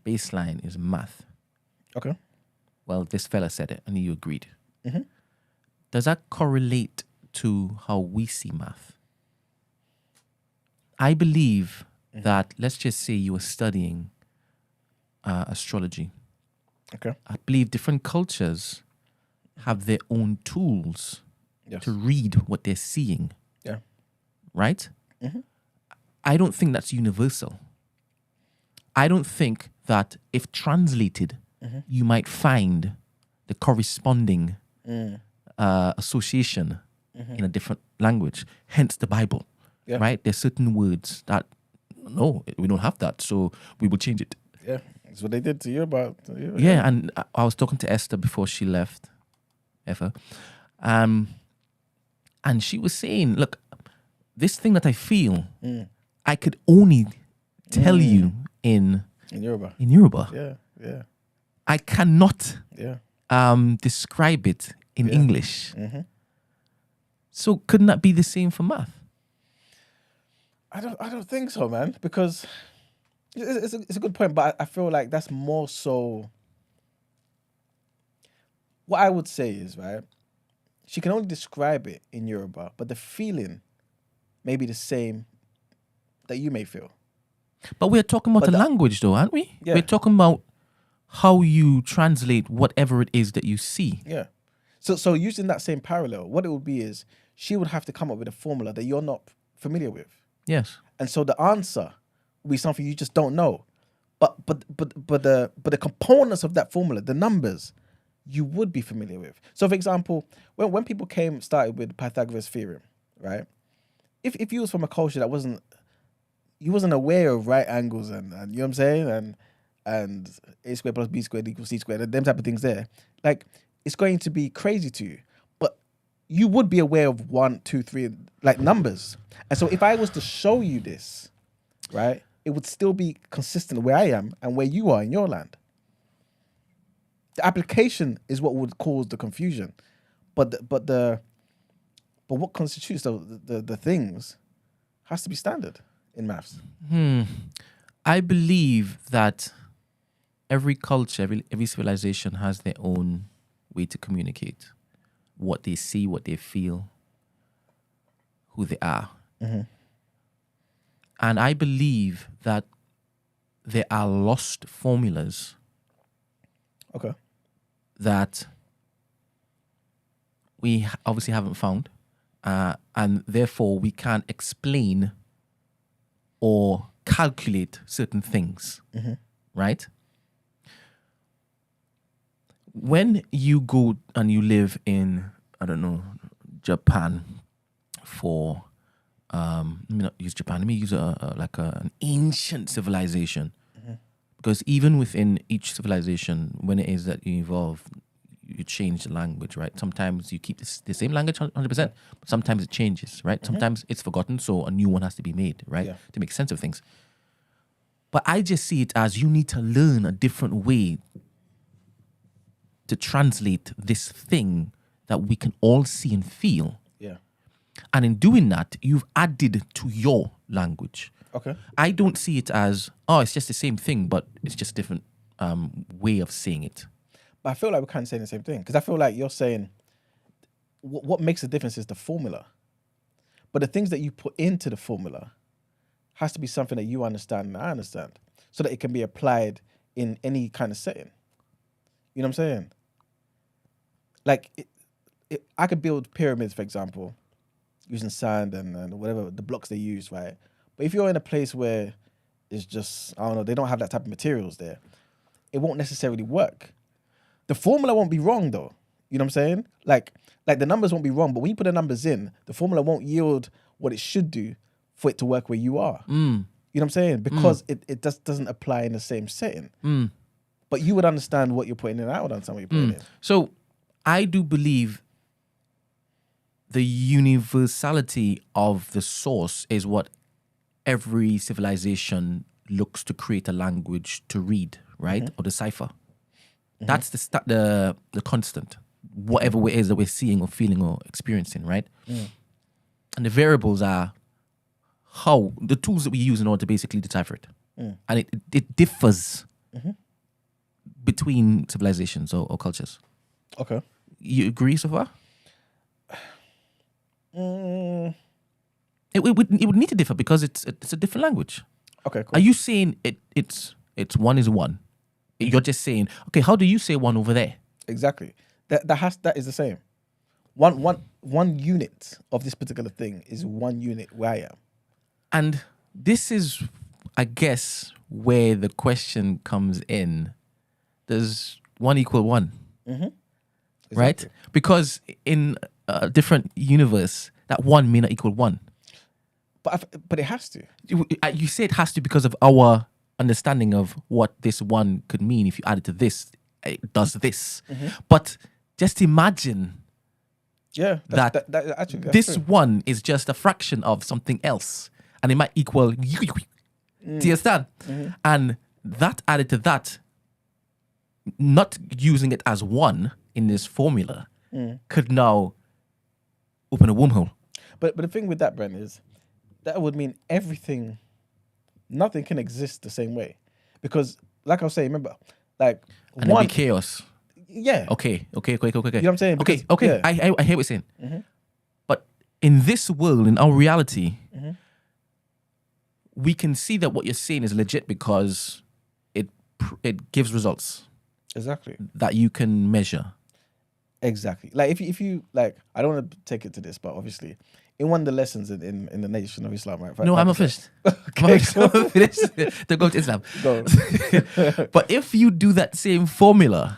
baseline is math. Okay. Well, this fella said it and you agreed. Mm-hmm. Does that correlate to how we see math? I believe that, let's just say you were studying astrology. Okay. I believe different cultures have their own tools Yes. to read what they're seeing. Yeah. Right? Mm-hmm. I don't think that's universal. I don't think that if translated, you might find the corresponding association in a different language. Hence the Bible. Yeah. Right? There's certain words that, no, we don't have that, so we will change it. Yeah. That's what they did to you about. Yeah, and I was talking to Esther before she left, and she was saying, look, this thing that I feel, I could only tell you in Yoruba. In Yoruba. Yeah. I cannot Yeah. describe it in English. So couldn't that be the same for math? I don't think so, man, because it's a good point, but I feel like that's more so. What I would say is, right, she can only describe it in Yoruba, but the feeling may be the same that you may feel. But we're talking about the language though, aren't we? Yeah. We're talking about how you translate whatever it is that you see. Yeah. So using that same parallel, what it would be is she would have to come up with a formula that you're not familiar with. Yes. And so the answer will be something you just don't know. But the components of that formula, the numbers, you would be familiar with. So for example, when people started with Pythagoras theorem, right? If you was from a culture that wasn't aware of right angles and you know what I'm saying, and a squared plus b squared equals c squared, and them type of things there, like it's going to be crazy to you. But you would be aware of 1, 2, 3, like numbers. And so if I was to show you this, right, it would still be consistent where I am and where you are in your land. The application is what would cause the confusion, but what constitutes the things has to be standard in maths. I believe that every culture, every civilization has their own way to communicate what they see, what they feel, who they are. And I believe that there are lost formulas Okay. that we obviously haven't found, and therefore we can't explain or calculate certain things, right? When you go and you live in, I don't know, Japan for, let me not use Japan, let me use an ancient civilization. Because even within each civilization, when it is that you evolve, you change the language, right? Sometimes you keep the same language 100%, but sometimes it changes, right? Sometimes it's forgotten, so a new one has to be made, right? To make sense of things. But I just see it as you need to learn a different way to translate this thing that we can all see and feel. Yeah. And in doing that, you've added to your language. Okay. I don't see it as, oh, it's just the same thing, but it's just a different way of saying it. But I feel like we're kind of saying the same thing, because I feel like you're saying what makes the difference is the formula. But the things that you put into the formula has to be something that you understand and I understand, so that it can be applied in any kind of setting. You know what I'm saying? Like, I could build pyramids, for example, using sand and whatever, the blocks they use, right? But if you're in a place where it's just, I don't know, they don't have that type of materials there, it won't necessarily work. The formula won't be wrong, though. You know what I'm saying? Like the numbers won't be wrong, but when you put the numbers in, the formula won't yield what it should do for it to work where you are. You know what I'm saying? Because it just doesn't apply in the same setting. But you would understand what you're putting in, and I would understand what you're putting in. So I do believe the universality of the source is what every civilization looks to create a language to read, right? Or decipher. That's the constant, whatever it is that we're seeing or feeling or experiencing, right? And the variables are how the tools that we use in order to basically decipher it. And it differs between civilizations or cultures. Okay. You agree so far? It would need to differ because it's a different language. Okay, cool. Are you saying it's one is one? You're just saying, okay, how do you say one over there? Exactly. That is the same. One unit of this particular thing is one unit where I am. And this is, I guess, where the question comes in. Does one equal one? Exactly. Right? Because in a different universe, that one may not equal one. But it has to. You say it has to because of our understanding of what this one could mean. If you add it to this, it does this. But just imagine that this true. one is just a fraction of something else, and it might equal. Do you understand? And that added to that, not using it as one in this formula, could now open a wormhole. But the thing with that, Brent, is that would mean nothing can exist the same way. Because, like I was saying, remember, like, and it'd be chaos. Yeah. Okay. You know what I'm saying? Because, okay. Yeah. I hear what you're saying. But in this world, in our reality, we can see that what you're saying is legit because it gives results. Exactly. That you can measure. Exactly. Like if you like, I don't want to take it to this, but obviously, in one of the lessons in the Nation of Islam, right? No, I'm not finished. Okay, I'm finished. To go to Islam. Go. But if you do that same formula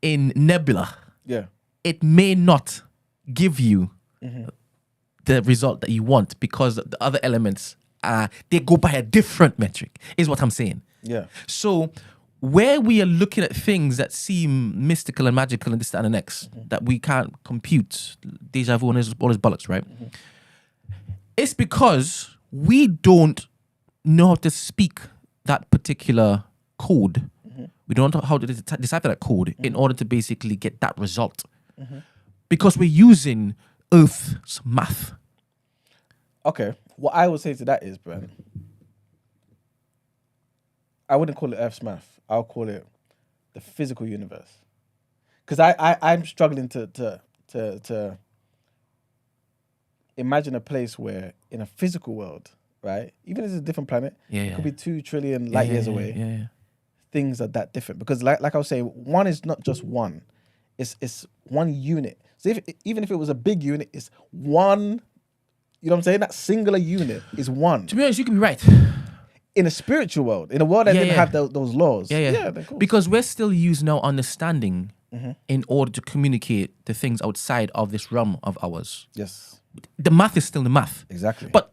in Nebula, it may not give you the result that you want because the other elements they go by a different metric. Is what I'm saying. Yeah. So where we are looking at things that seem mystical and magical and this, that, and the next, that we can't compute, deja vu and all this bollocks, right? It's because we don't know how to speak that particular code. We don't know how to decipher that code in order to basically get that result. Because we're using Earth's math. Okay. What I would say to that is, Brent, I wouldn't call it Earth's math. I'll call it the physical universe. Because I'm struggling to imagine a place where in a physical world right? Even if it's a different planet, Yeah, it could be 2 trillion light years away. Yeah. Things are that different because, like I was saying, one is not just one; it's one unit. So even if it was a big unit, it's one. You know what I'm saying? That singular unit is one. To be honest, you can be right. In a spiritual world, in a world that didn't have those laws. Yeah, they're cool. Because we're still using our understanding in order to communicate the things outside of this realm of ours. Yes. The math is still the math. Exactly. But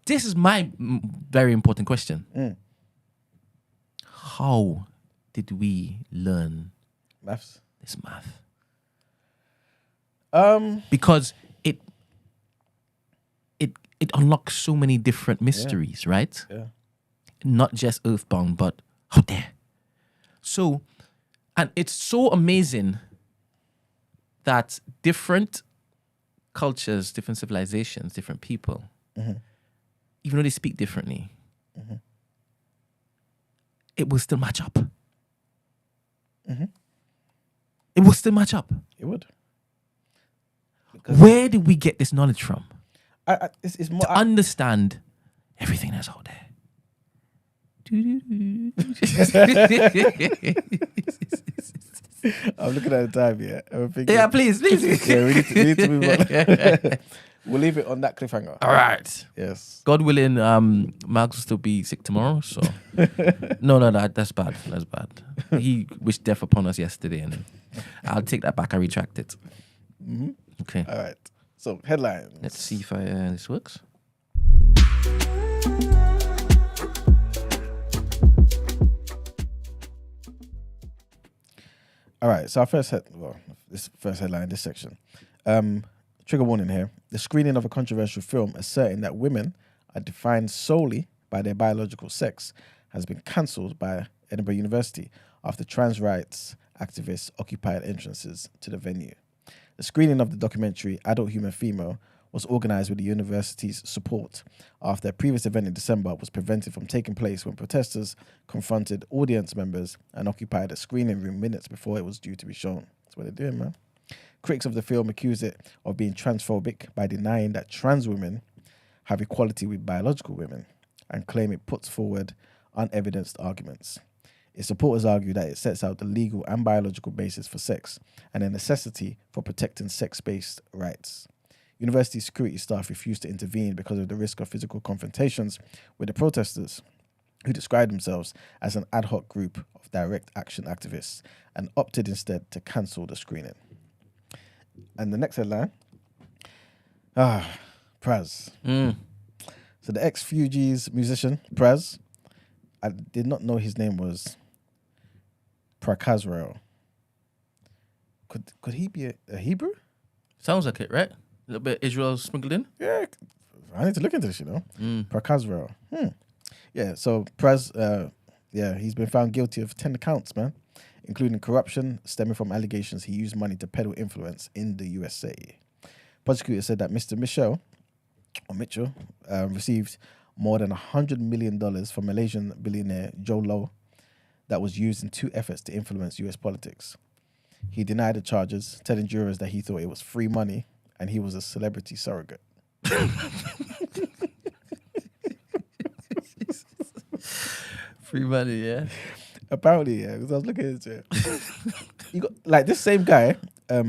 this is my very important question. How did we learn Maths. this math? Because it unlocks so many different mysteries, right? Yeah. Not just earthbound, but out there. So, and it's so amazing that different cultures, different civilizations, different people, even though they speak differently, it will still match up. It will still match up. It would. Where did we get this knowledge from? It's more. To understand everything that's out there. I'm looking at the time, yeah. I'm thinking, Yeah, please. Yeah, we need to move on. We'll leave it on that cliffhanger. All right. Yes. God willing, Mark will still be sick tomorrow. So no, that's bad. That's bad. He wished death upon us yesterday, and I'll take that back. I retract it. Okay. All right. So headlines. Let's see if this works. All right. So our first headline, this section. Trigger warning here. The screening of a controversial film asserting that women are defined solely by their biological sex has been cancelled by Edinburgh University after trans rights activists occupied entrances to the venue. The screening of the documentary Adult Human Female was organised with the university's support after a previous event in December was prevented from taking place when protesters confronted audience members and occupied a screening room minutes before it was due to be shown. That's what they're doing, man. Critics of the film accuse it of being transphobic by denying that trans women have equality with biological women and claim it puts forward unevidenced arguments. Its supporters argue that it sets out the legal and biological basis for sex and the necessity for protecting sex-based rights. University security staff refused to intervene because of the risk of physical confrontations with the protesters, who described themselves as an ad hoc group of direct action activists and opted instead to cancel the screening. And the next headline, Pras. So the ex-Fugees musician, Pras, I did not know his name was Prakazrael. Could he be a Hebrew? Sounds like it, right? A little bit Israel sprinkled in. Yeah, I need to look into this, Prakazrael. Yeah, so Pras, he's been found guilty of 10 counts, man, including corruption stemming from allegations he used money to peddle influence in the USA. Prosecutors said that Mr. Mitchell received more than $100 million from Malaysian billionaire Joe Low that was used in 2 efforts to influence US politics. He denied the charges, telling jurors that he thought it was free money and he was a celebrity surrogate. Free money, yeah. Apparently, yeah, because I was looking into it. You got like this same guy,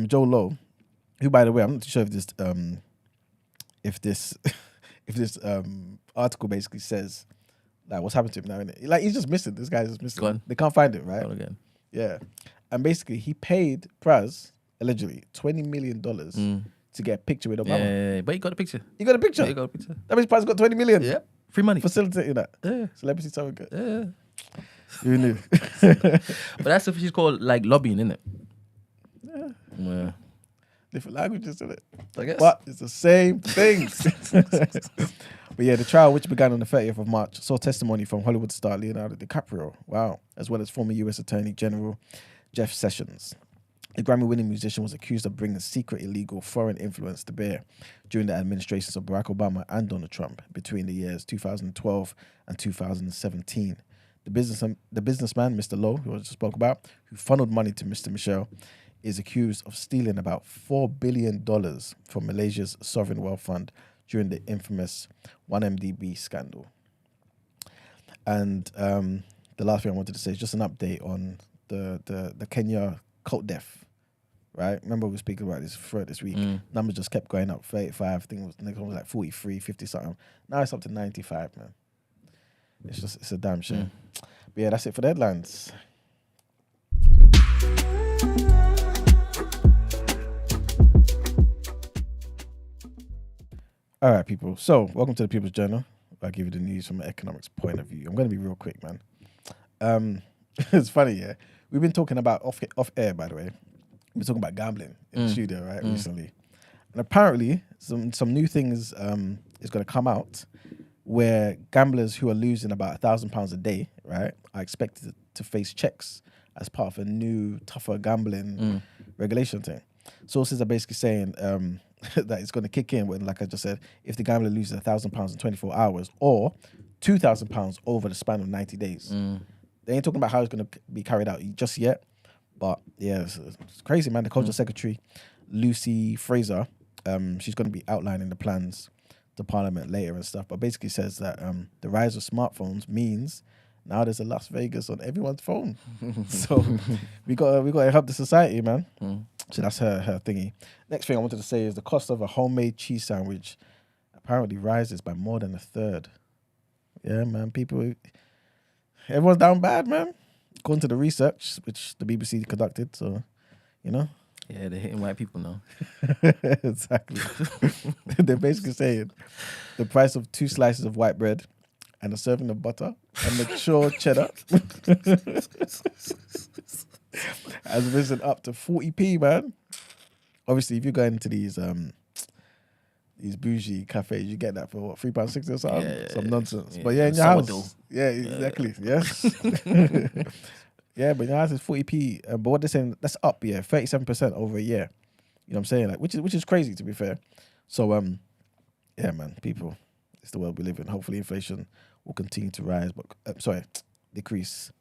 Joe Low, who, by the way, I'm not too sure if this article basically says like what's happened to him now, innit? Like he's just missing. This guy's just missing. Go on. They can't find him, right? Go on again. Yeah, and basically he paid Pras allegedly $20 million to get a picture with Obama. Yeah, but you got a picture. You got a picture. Yeah, you got a picture. That means Pras got $20 million. Yeah, free money. Facilitating that. Yeah. Celebrity surrogate. Yeah. Who knew? But that's what she's called like lobbying, isn't it? Yeah. Different languages, isn't it? I guess. But it's the same thing. But yeah, the trial, which began on the 30th of March, saw testimony from Hollywood star Leonardo DiCaprio, as well as former US Attorney General Jeff Sessions. The Grammy-winning musician was accused of bringing secret, illegal, foreign influence to bear during the administrations of Barack Obama and Donald Trump between the years 2012 and 2017. The businessman, Mr. Lowe, who I just spoke about, who funneled money to Mr. Michel, is accused of stealing about $4 billion from Malaysia's sovereign wealth fund during the infamous 1MDB scandal. And the last thing I wanted to say is just an update on the Kenya cult death, right? Remember we were speaking about this throughout this week. Numbers just kept going up, 35, I think it was like 43, 50 something. Now it's up to 95, man. It's a damn shame. But yeah, that's it for the headlines. All right, people. So, welcome to the People's Journal. I'll give you the news from an economics point of view. I'm going to be real quick, man. It's funny, yeah. We've been talking about off air, by the way. We've been talking about gambling in the studio, right, recently. And apparently, some new things is going to come out where gamblers who are losing about £1,000 a day, right, are expected to face checks as part of a new, tougher gambling regulation thing. Sources are basically saying that it's going to kick in when, like I just said, if the gambler loses £1,000 in 24 hours or £2,000 over the span of 90 days. They ain't talking about how it's going to be carried out just yet. But yeah, it's crazy, man. The Culture Secretary, Lucy Fraser, she's going to be outlining the plans to Parliament later and stuff. But basically says that the rise of smartphones means now there's a Las Vegas on everyone's phone. So we got to help the society, man. So that's her thingy. Next thing I wanted to say is the cost of a homemade cheese sandwich apparently rises by more than a third. Yeah, man. Everyone's down bad, man. According to the research, which the BBC conducted. So, you know. Yeah, they're hitting white people now. Exactly. They're basically saying the price of 2 slices of white bread and a serving of butter and mature cheddar has risen up to 40p, man. Obviously, if you're going into these bougie cafes, you get that for what, £3.60 or something? Yeah, some nonsense. yeah. But yeah, in your house. Sourdough. Yeah, exactly. Yes. Yeah, but in your house is 40p. But what they're saying, that's up, 37% over a year. You know what I'm saying? Like, which is crazy, to be fair. So, yeah, man, people, it's the world we live in. Hopefully inflation will continue to rise, but decrease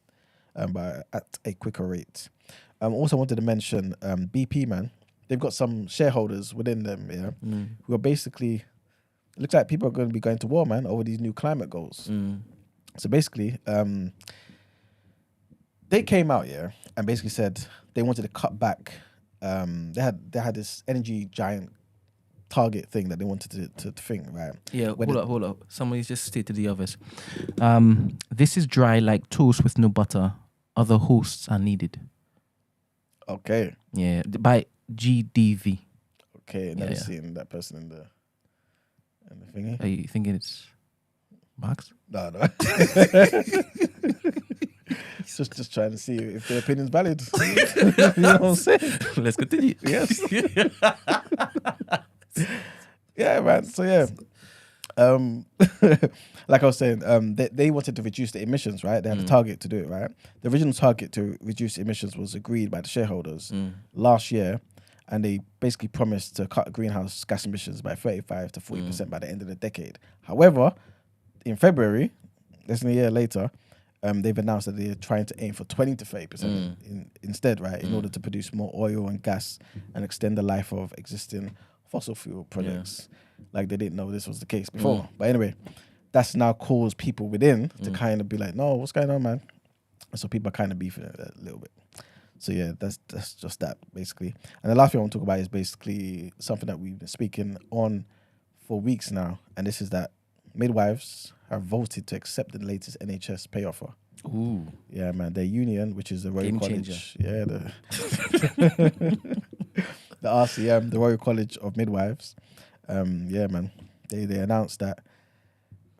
at a quicker rate. Also wanted to mention BP, man. They've got some shareholders within them, who are basically, it looks like people are going to be going to war, man, over these new climate goals. So basically, they came out, and basically said they wanted to cut back. They had this energy giant target thing that they wanted to think, right? Yeah, hold up. Somebody's just stated the others. This is dry like toast with no butter. Other hosts are needed. Okay. Yeah, by GDV. Okay, never seen that person in the thingy. Are you thinking it's Max? No. just trying to see if their opinion's valid. You know what I'm saying? Let's continue. Yes. Yeah, man. So yeah. Like I was saying, they wanted to reduce the emissions, right? They had a target to do it, right? The original target to reduce emissions was agreed by the shareholders last year, and they basically promised to cut greenhouse gas emissions by 35 to 40% by the end of the decade. However, in February, less than a year later, they've announced that they're trying to aim for 20 to 30% instead, right? In order to produce more oil and gas and extend the life of existing fossil fuel projects. Like they didn't know this was the case before. But anyway, that's now caused people within to kind of be like, no, what's going on, man? And so people are kind of beefing it a little bit. So yeah, that's just that, basically. And the last thing I want to talk about is basically something that we've been speaking on for weeks now. And this is that midwives have voted to accept the latest NHS pay offer. Ooh. Yeah, man. Their union, which is the Royal Game College. changer. Yeah, the RCM, the Royal College of Midwives. Yeah, man. They announced that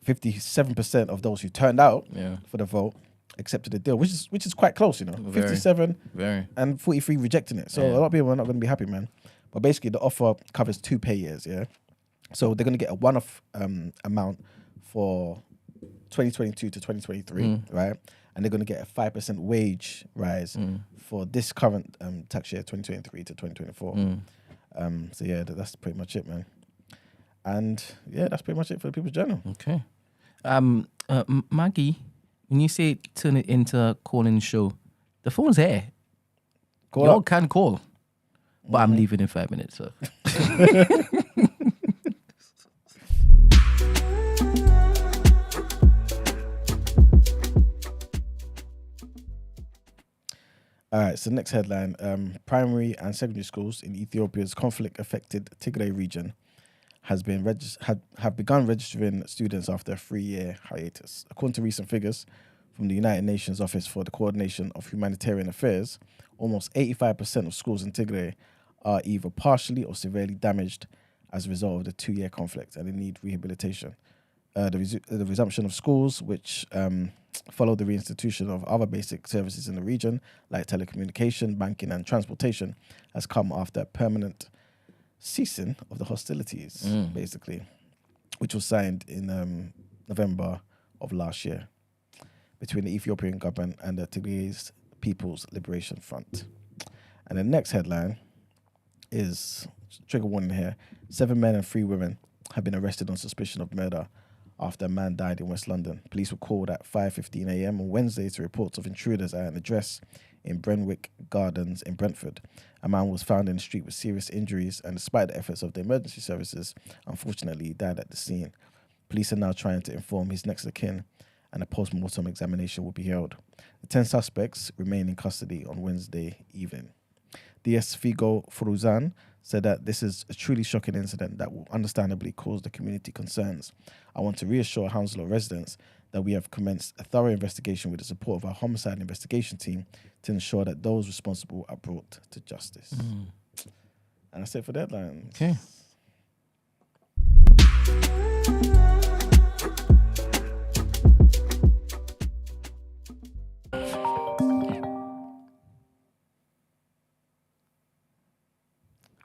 57% of those who turned out for the vote accepted the deal, which is quite close, you know. 57 and 43 rejecting it. So a lot of people are not going to be happy, man. But basically, the offer covers 2 pay years, So they're going to get a one-off amount for 2022 to 2023, right? And they're going to get a 5% wage rise for this current tax year, 2023 to 2024. So yeah, that's pretty much it, man. And yeah, that's pretty much it for the People's Journal. Okay. Maggie, when you say turn it into a call-in show, the phone's here. Y'all can call, but I'm leaving in 5 minutes. So. All right, so next headline. Primary and secondary schools in Ethiopia's conflict-affected Tigray region have begun registering students after a 3-year hiatus. According to recent figures from the United Nations Office for the Coordination of Humanitarian Affairs, almost 85% of schools in Tigray are either partially or severely damaged as a result of the 2-year conflict, and they need rehabilitation. The resumption of schools, which followed the reinstitution of other basic services in the region, like telecommunication, banking, and transportation, has come after a permanent ceasing of the hostilities, basically, which was signed in November of last year between the Ethiopian government and the Tigray People's Liberation Front. And the next headline is, trigger warning here, 7 men and 3 women have been arrested on suspicion of murder after a man died in West London. Police were called at 5:15 a.m. on Wednesday to reports of intruders at an address in Brentwick Gardens in Brentford. A man was found in the street with serious injuries, and despite the efforts of the emergency services, unfortunately he died at the scene. Police are now trying to inform his next of kin, and a post-mortem examination will be held. The 10 suspects remain in custody on Wednesday evening. DS Figo Fruzan said that this is a truly shocking incident that will understandably cause the community concerns. I want to reassure Hounslow residents that we have commenced a thorough investigation with the support of our homicide investigation team to ensure that those responsible are brought to justice. And that's it for deadlines. Okay.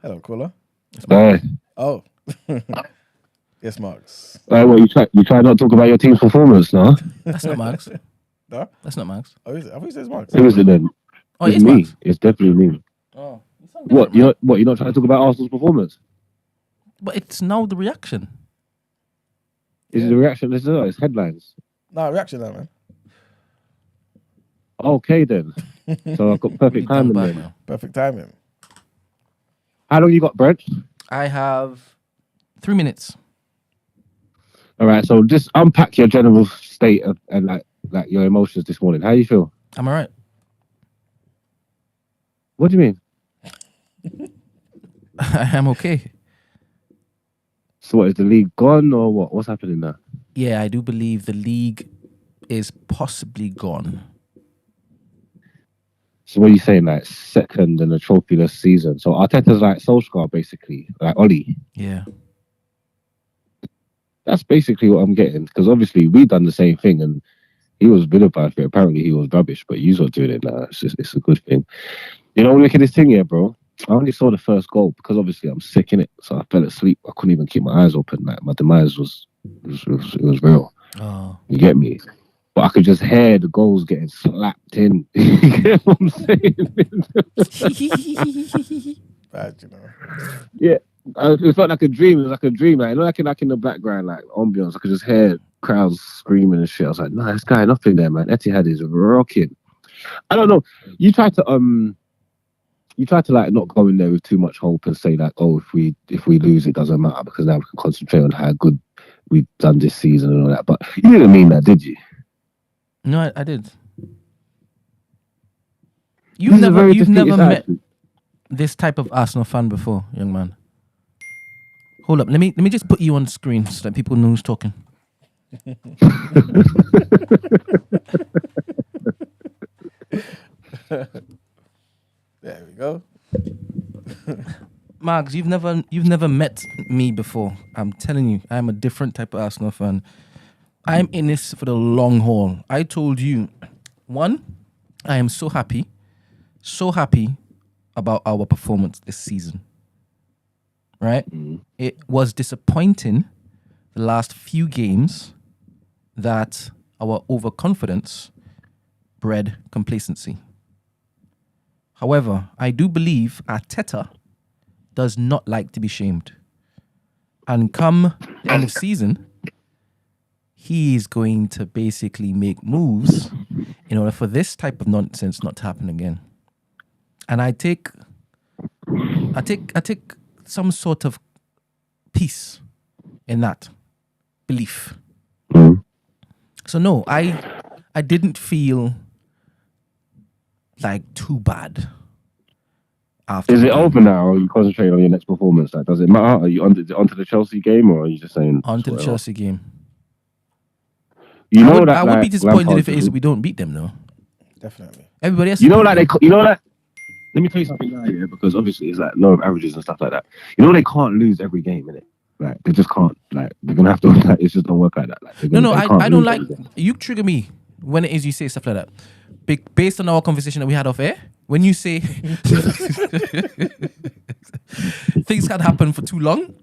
Hello, caller. Hey. Oh. Yes, Marks. Well, you try not to talk about your team's performance, no? That's not Marks. No? That's not Marks. Oh, is it? I thought it says Marks. Who is it then? Oh, It's it's me. Marks. It's definitely me. Oh, you sound What? different, man. You're not trying to talk about Arsenal's performance? But it's now the reaction. Is it the reaction? It's headlines. No, reaction now, man. Okay then. So I've got perfect Really done timing bad then. now. Perfect timing. How long you got, Brent? I have 3 minutes. All right. So just unpack your general state of and like your emotions this morning. How you feel? I'm all right. What do you mean? I am okay. So what, is the league gone or what? What's happening now? Yeah, I do believe the league is possibly gone. So what are you saying? Like second in a trophyless season. So Arteta's like Solskjaer basically, like Ollie. Yeah. That's basically what I'm getting. Because obviously we done the same thing and he was vilified for it. Apparently he was rubbish, but you're not doing it now. It's a good thing. You know, look at this thing here, bro. I only saw the first goal because obviously I'm sick in it. So I fell asleep. I couldn't even keep my eyes open. Like my demise was real. Oh. You get me? But I could just hear the goals getting slapped in. You get what I'm saying? Bad, you know. Yeah. It felt like a dream. It was like a dream. Like, like in the background, like ambience. I could just hear crowds screaming and shit. I was like, no, this guy, nothing there, man. Etihad is rocking. I don't know. You try to like not go in there with too much hope and say like, oh, if we lose, it doesn't matter because now we can concentrate on how good we've done this season and all that. But you didn't mean that, did you? No, I did. You've never met this type of Arsenal fan before, young man. Hold up, let me just put you on screen so that people know who's talking. There we go. Marks, you've never met me before. I'm telling you, I'm a different type of Arsenal fan. I'm in this for the long haul. I told you, one, I am so happy about our performance this season. Right? It was disappointing the last few games that our overconfidence bred complacency. However, I do believe Arteta does not like to be shamed. And come the end of season, he is going to basically make moves in order for this type of nonsense not to happen again. And I take some sort of peace in that belief. So no, I didn't feel like too bad. After Is the it game. over now, or are you concentrating on your next performance? Like, does it matter? Are you onto the Chelsea game, or are you just saying Onto the whatever? Chelsea game? You I know would, that I would be like, disappointed Lampard if it is that we don't beat them though. Definitely. Everybody else. You know, beat like them. you know that. Let me tell you something now, yeah, because obviously it's like low averages and stuff like that. You know they can't lose every game, innit? Like they just can't. Like they're gonna have to. Like, it just don't work like that. Like they No, can't I don't lose like every game. you trigger me when it is you say stuff like that. Based on our conversation that we had off air, when you say things can happen for too long.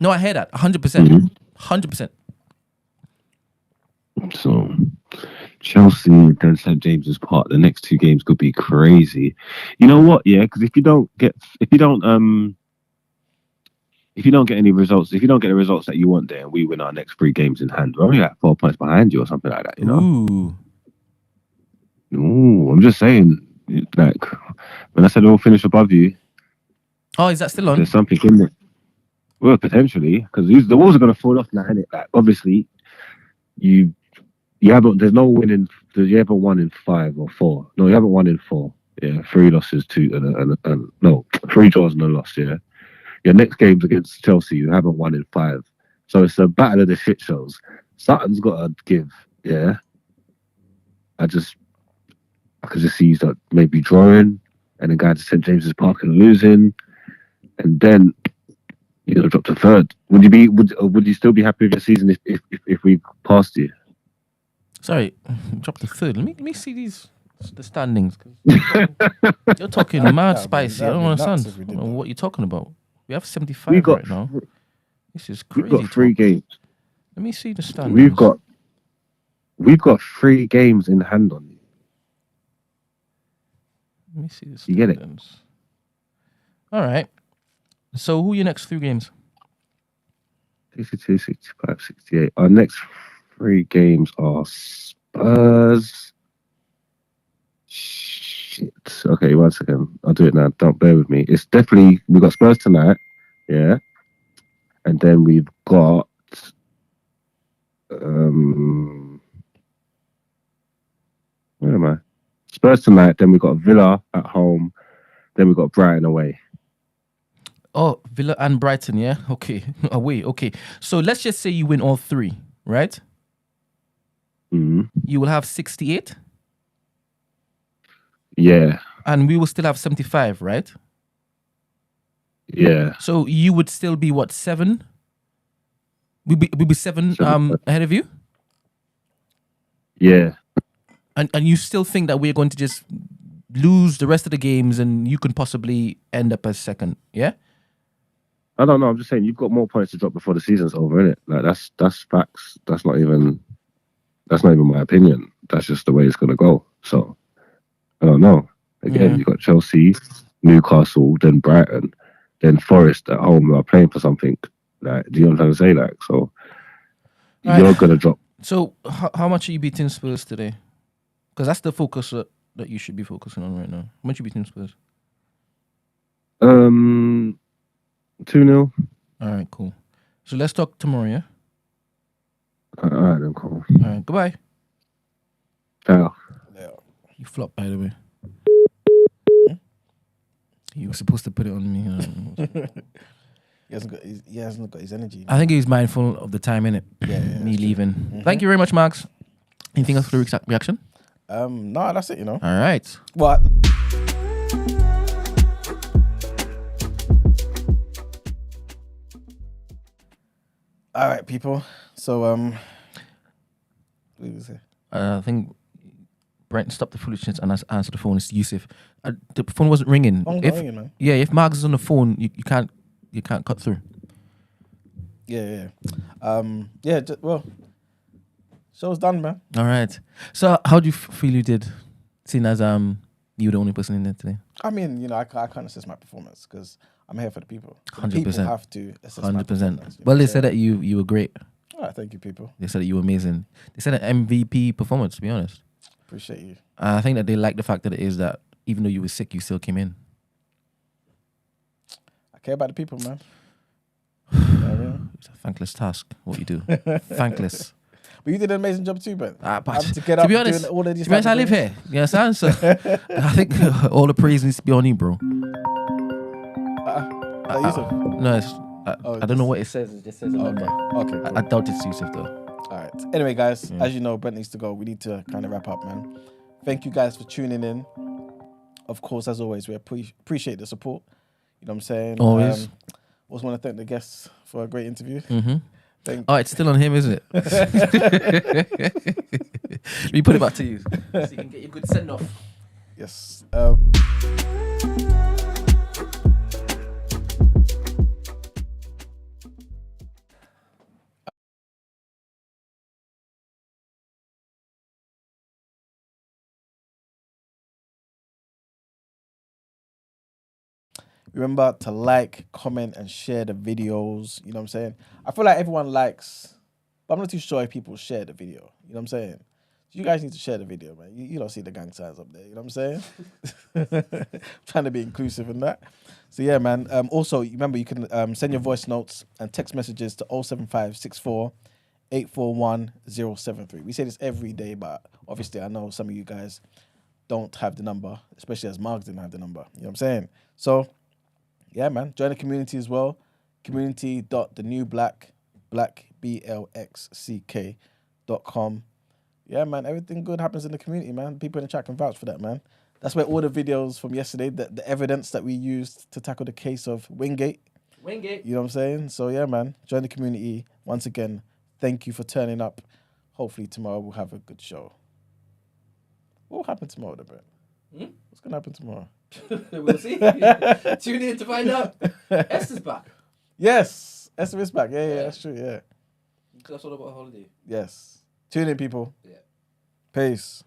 No, I hear that 100%, 100%. So Chelsea and St James's Park, the next two games could be crazy. You know what? Yeah, because if you don't get any results, if you don't get the results that you want there, and we win our next three games in hand, we're only like 4 points behind you or something like that. You know? Ooh. I'm just saying. Like when I said we'll finish above you, Oh, is that still on? there's something in there. Well, potentially, because the walls are going to fall off now, innit? Like obviously, you haven't. There's no winning. You haven't won in 5 or 4. No, you haven't won in 4. Yeah, 3 losses, 2 and no, 3 draws and a loss. Yeah, your next game's against Chelsea. You haven't won in 5, so it's a battle of the shit shows. Something's got to give. Yeah, I could just see that maybe drawing, and then going to St James's Park and losing, and then drop to 3rd. Would you still be happy with your season if we passed you? Sorry, drop to 3rd. Let me see the standings. You're talking mad spicy. I don't understand what you're talking about. We have 75 right now. This is crazy. We've got 3 games. Let me see the standings. We've got 3 games in hand on you. Let me see this. You get it? All right. So who are your next 3 games? 62, 65, 68. Our next 3 games are Spurs. Shit. Okay, 1 second. I'll do it now. Don't bear with me. It's definitely we've got Spurs tonight. Yeah. And then we've got where am I? Spurs tonight, then we've got Villa at home, then we've got Brighton away. Oh, Villa and Brighton, yeah? Okay. Away, okay. So let's just say you win all 3, right? Mm-hmm. You will have 68. Yeah. And we will still have 75, right? Yeah. So you would still be what, 7? We'll be 7 ahead of you? Yeah. And you still think that we're going to just lose the rest of the games and you can possibly end up as 2nd, yeah? I don't know. I'm just saying you've got more points to drop before the season's over, innit? Like that's facts. That's not even my opinion. That's just the way it's gonna go. So I don't know. Again, you've got Chelsea, Newcastle, then Brighton, then Forest at home who are playing for something. Like, do you know what I'm trying to say? Like, so you're gonna drop. So how much are you beating Spurs today? Because that's the focus that you should be focusing on right now. How much are you beating Spurs? 2-0. All right, cool. So let's talk tomorrow, yeah? All right, then, cool. All right, goodbye. Ciao. Yeah. You flopped, by the way. You were supposed to put it on me. He hasn't got his energy. I think he's mindful of the time, innit? Yeah, me leaving. Mm-hmm. Thank you very much, Max. Anything else for the reaction? No, that's it, All right. What? All right, people. So, what did you say? I think Brent stopped the foolishness and answered the phone. It's Yusuf. The phone wasn't ringing. Ringing, man. Yeah, if Max is on the phone, you can't cut through. Yeah. Well, show's done, man. All right. So, how do you feel you did, seeing as you were the only person in there today? I mean, I can't assess my performance because I'm here for the people. 100%. People have to assess my performance. Well, they said that you were great. All right, thank you, people. They said that you were amazing. They said an MVP performance, to be honest. Appreciate you. I think that they like the fact that it is that even though you were sick, you still came in. I care about the people, man. You know what I mean? It's a thankless task, what you do. Thankless. But you did an amazing job too, Ben. But Having to get up, be honest, doing all of these to be honest, I type of live things. here. You understand? So I think all the praise needs to be on you, bro. Yusuf? No, I don't know what it says. It just says a number. Okay, cool. I doubt it's Yusuf though. All right. Anyway, guys, as you know, Brent needs to go. We need to kind of wrap up, man. Thank you guys for tuning in. Of course, as always, we appreciate the support. You know what I'm saying? Always. Also want to thank the guests for a great interview. Oh, it's still on him, isn't it? Let me put it back to you, so you can get your good send off. Yes. Remember to like, comment, and share the videos. You know what I'm saying? I feel like everyone likes, but I'm not too sure if people share the video. You know what I'm saying? So you guys need to share the video, man. You don't see the gang signs up there. You know what I'm saying? Trying to be inclusive in that. So yeah, man. Also, remember you can send your voice notes and text messages to 07564 841 073. We say this every day, but obviously I know some of you guys don't have the number, especially as Mark didn't have the number. You know what I'm saying? So yeah, man. Join the community as well. Community.thenewblack, BLXCK.com. Yeah, man. Everything good happens in the community, man. People in the chat can vouch for that, man. That's where all the videos from yesterday, the evidence that we used to tackle the case of Wingate. You know what I'm saying? So yeah, man. Join the community. Once again, thank you for turning up. Hopefully tomorrow we'll have a good show. What will happen tomorrow, then, Brent? What's going to happen tomorrow? We'll see. Tune in to find out. Esther's back. Yes. Esther is back. Yeah, that's true, yeah. That's all about holiday. Yes. Tune in, people. Yeah. Peace.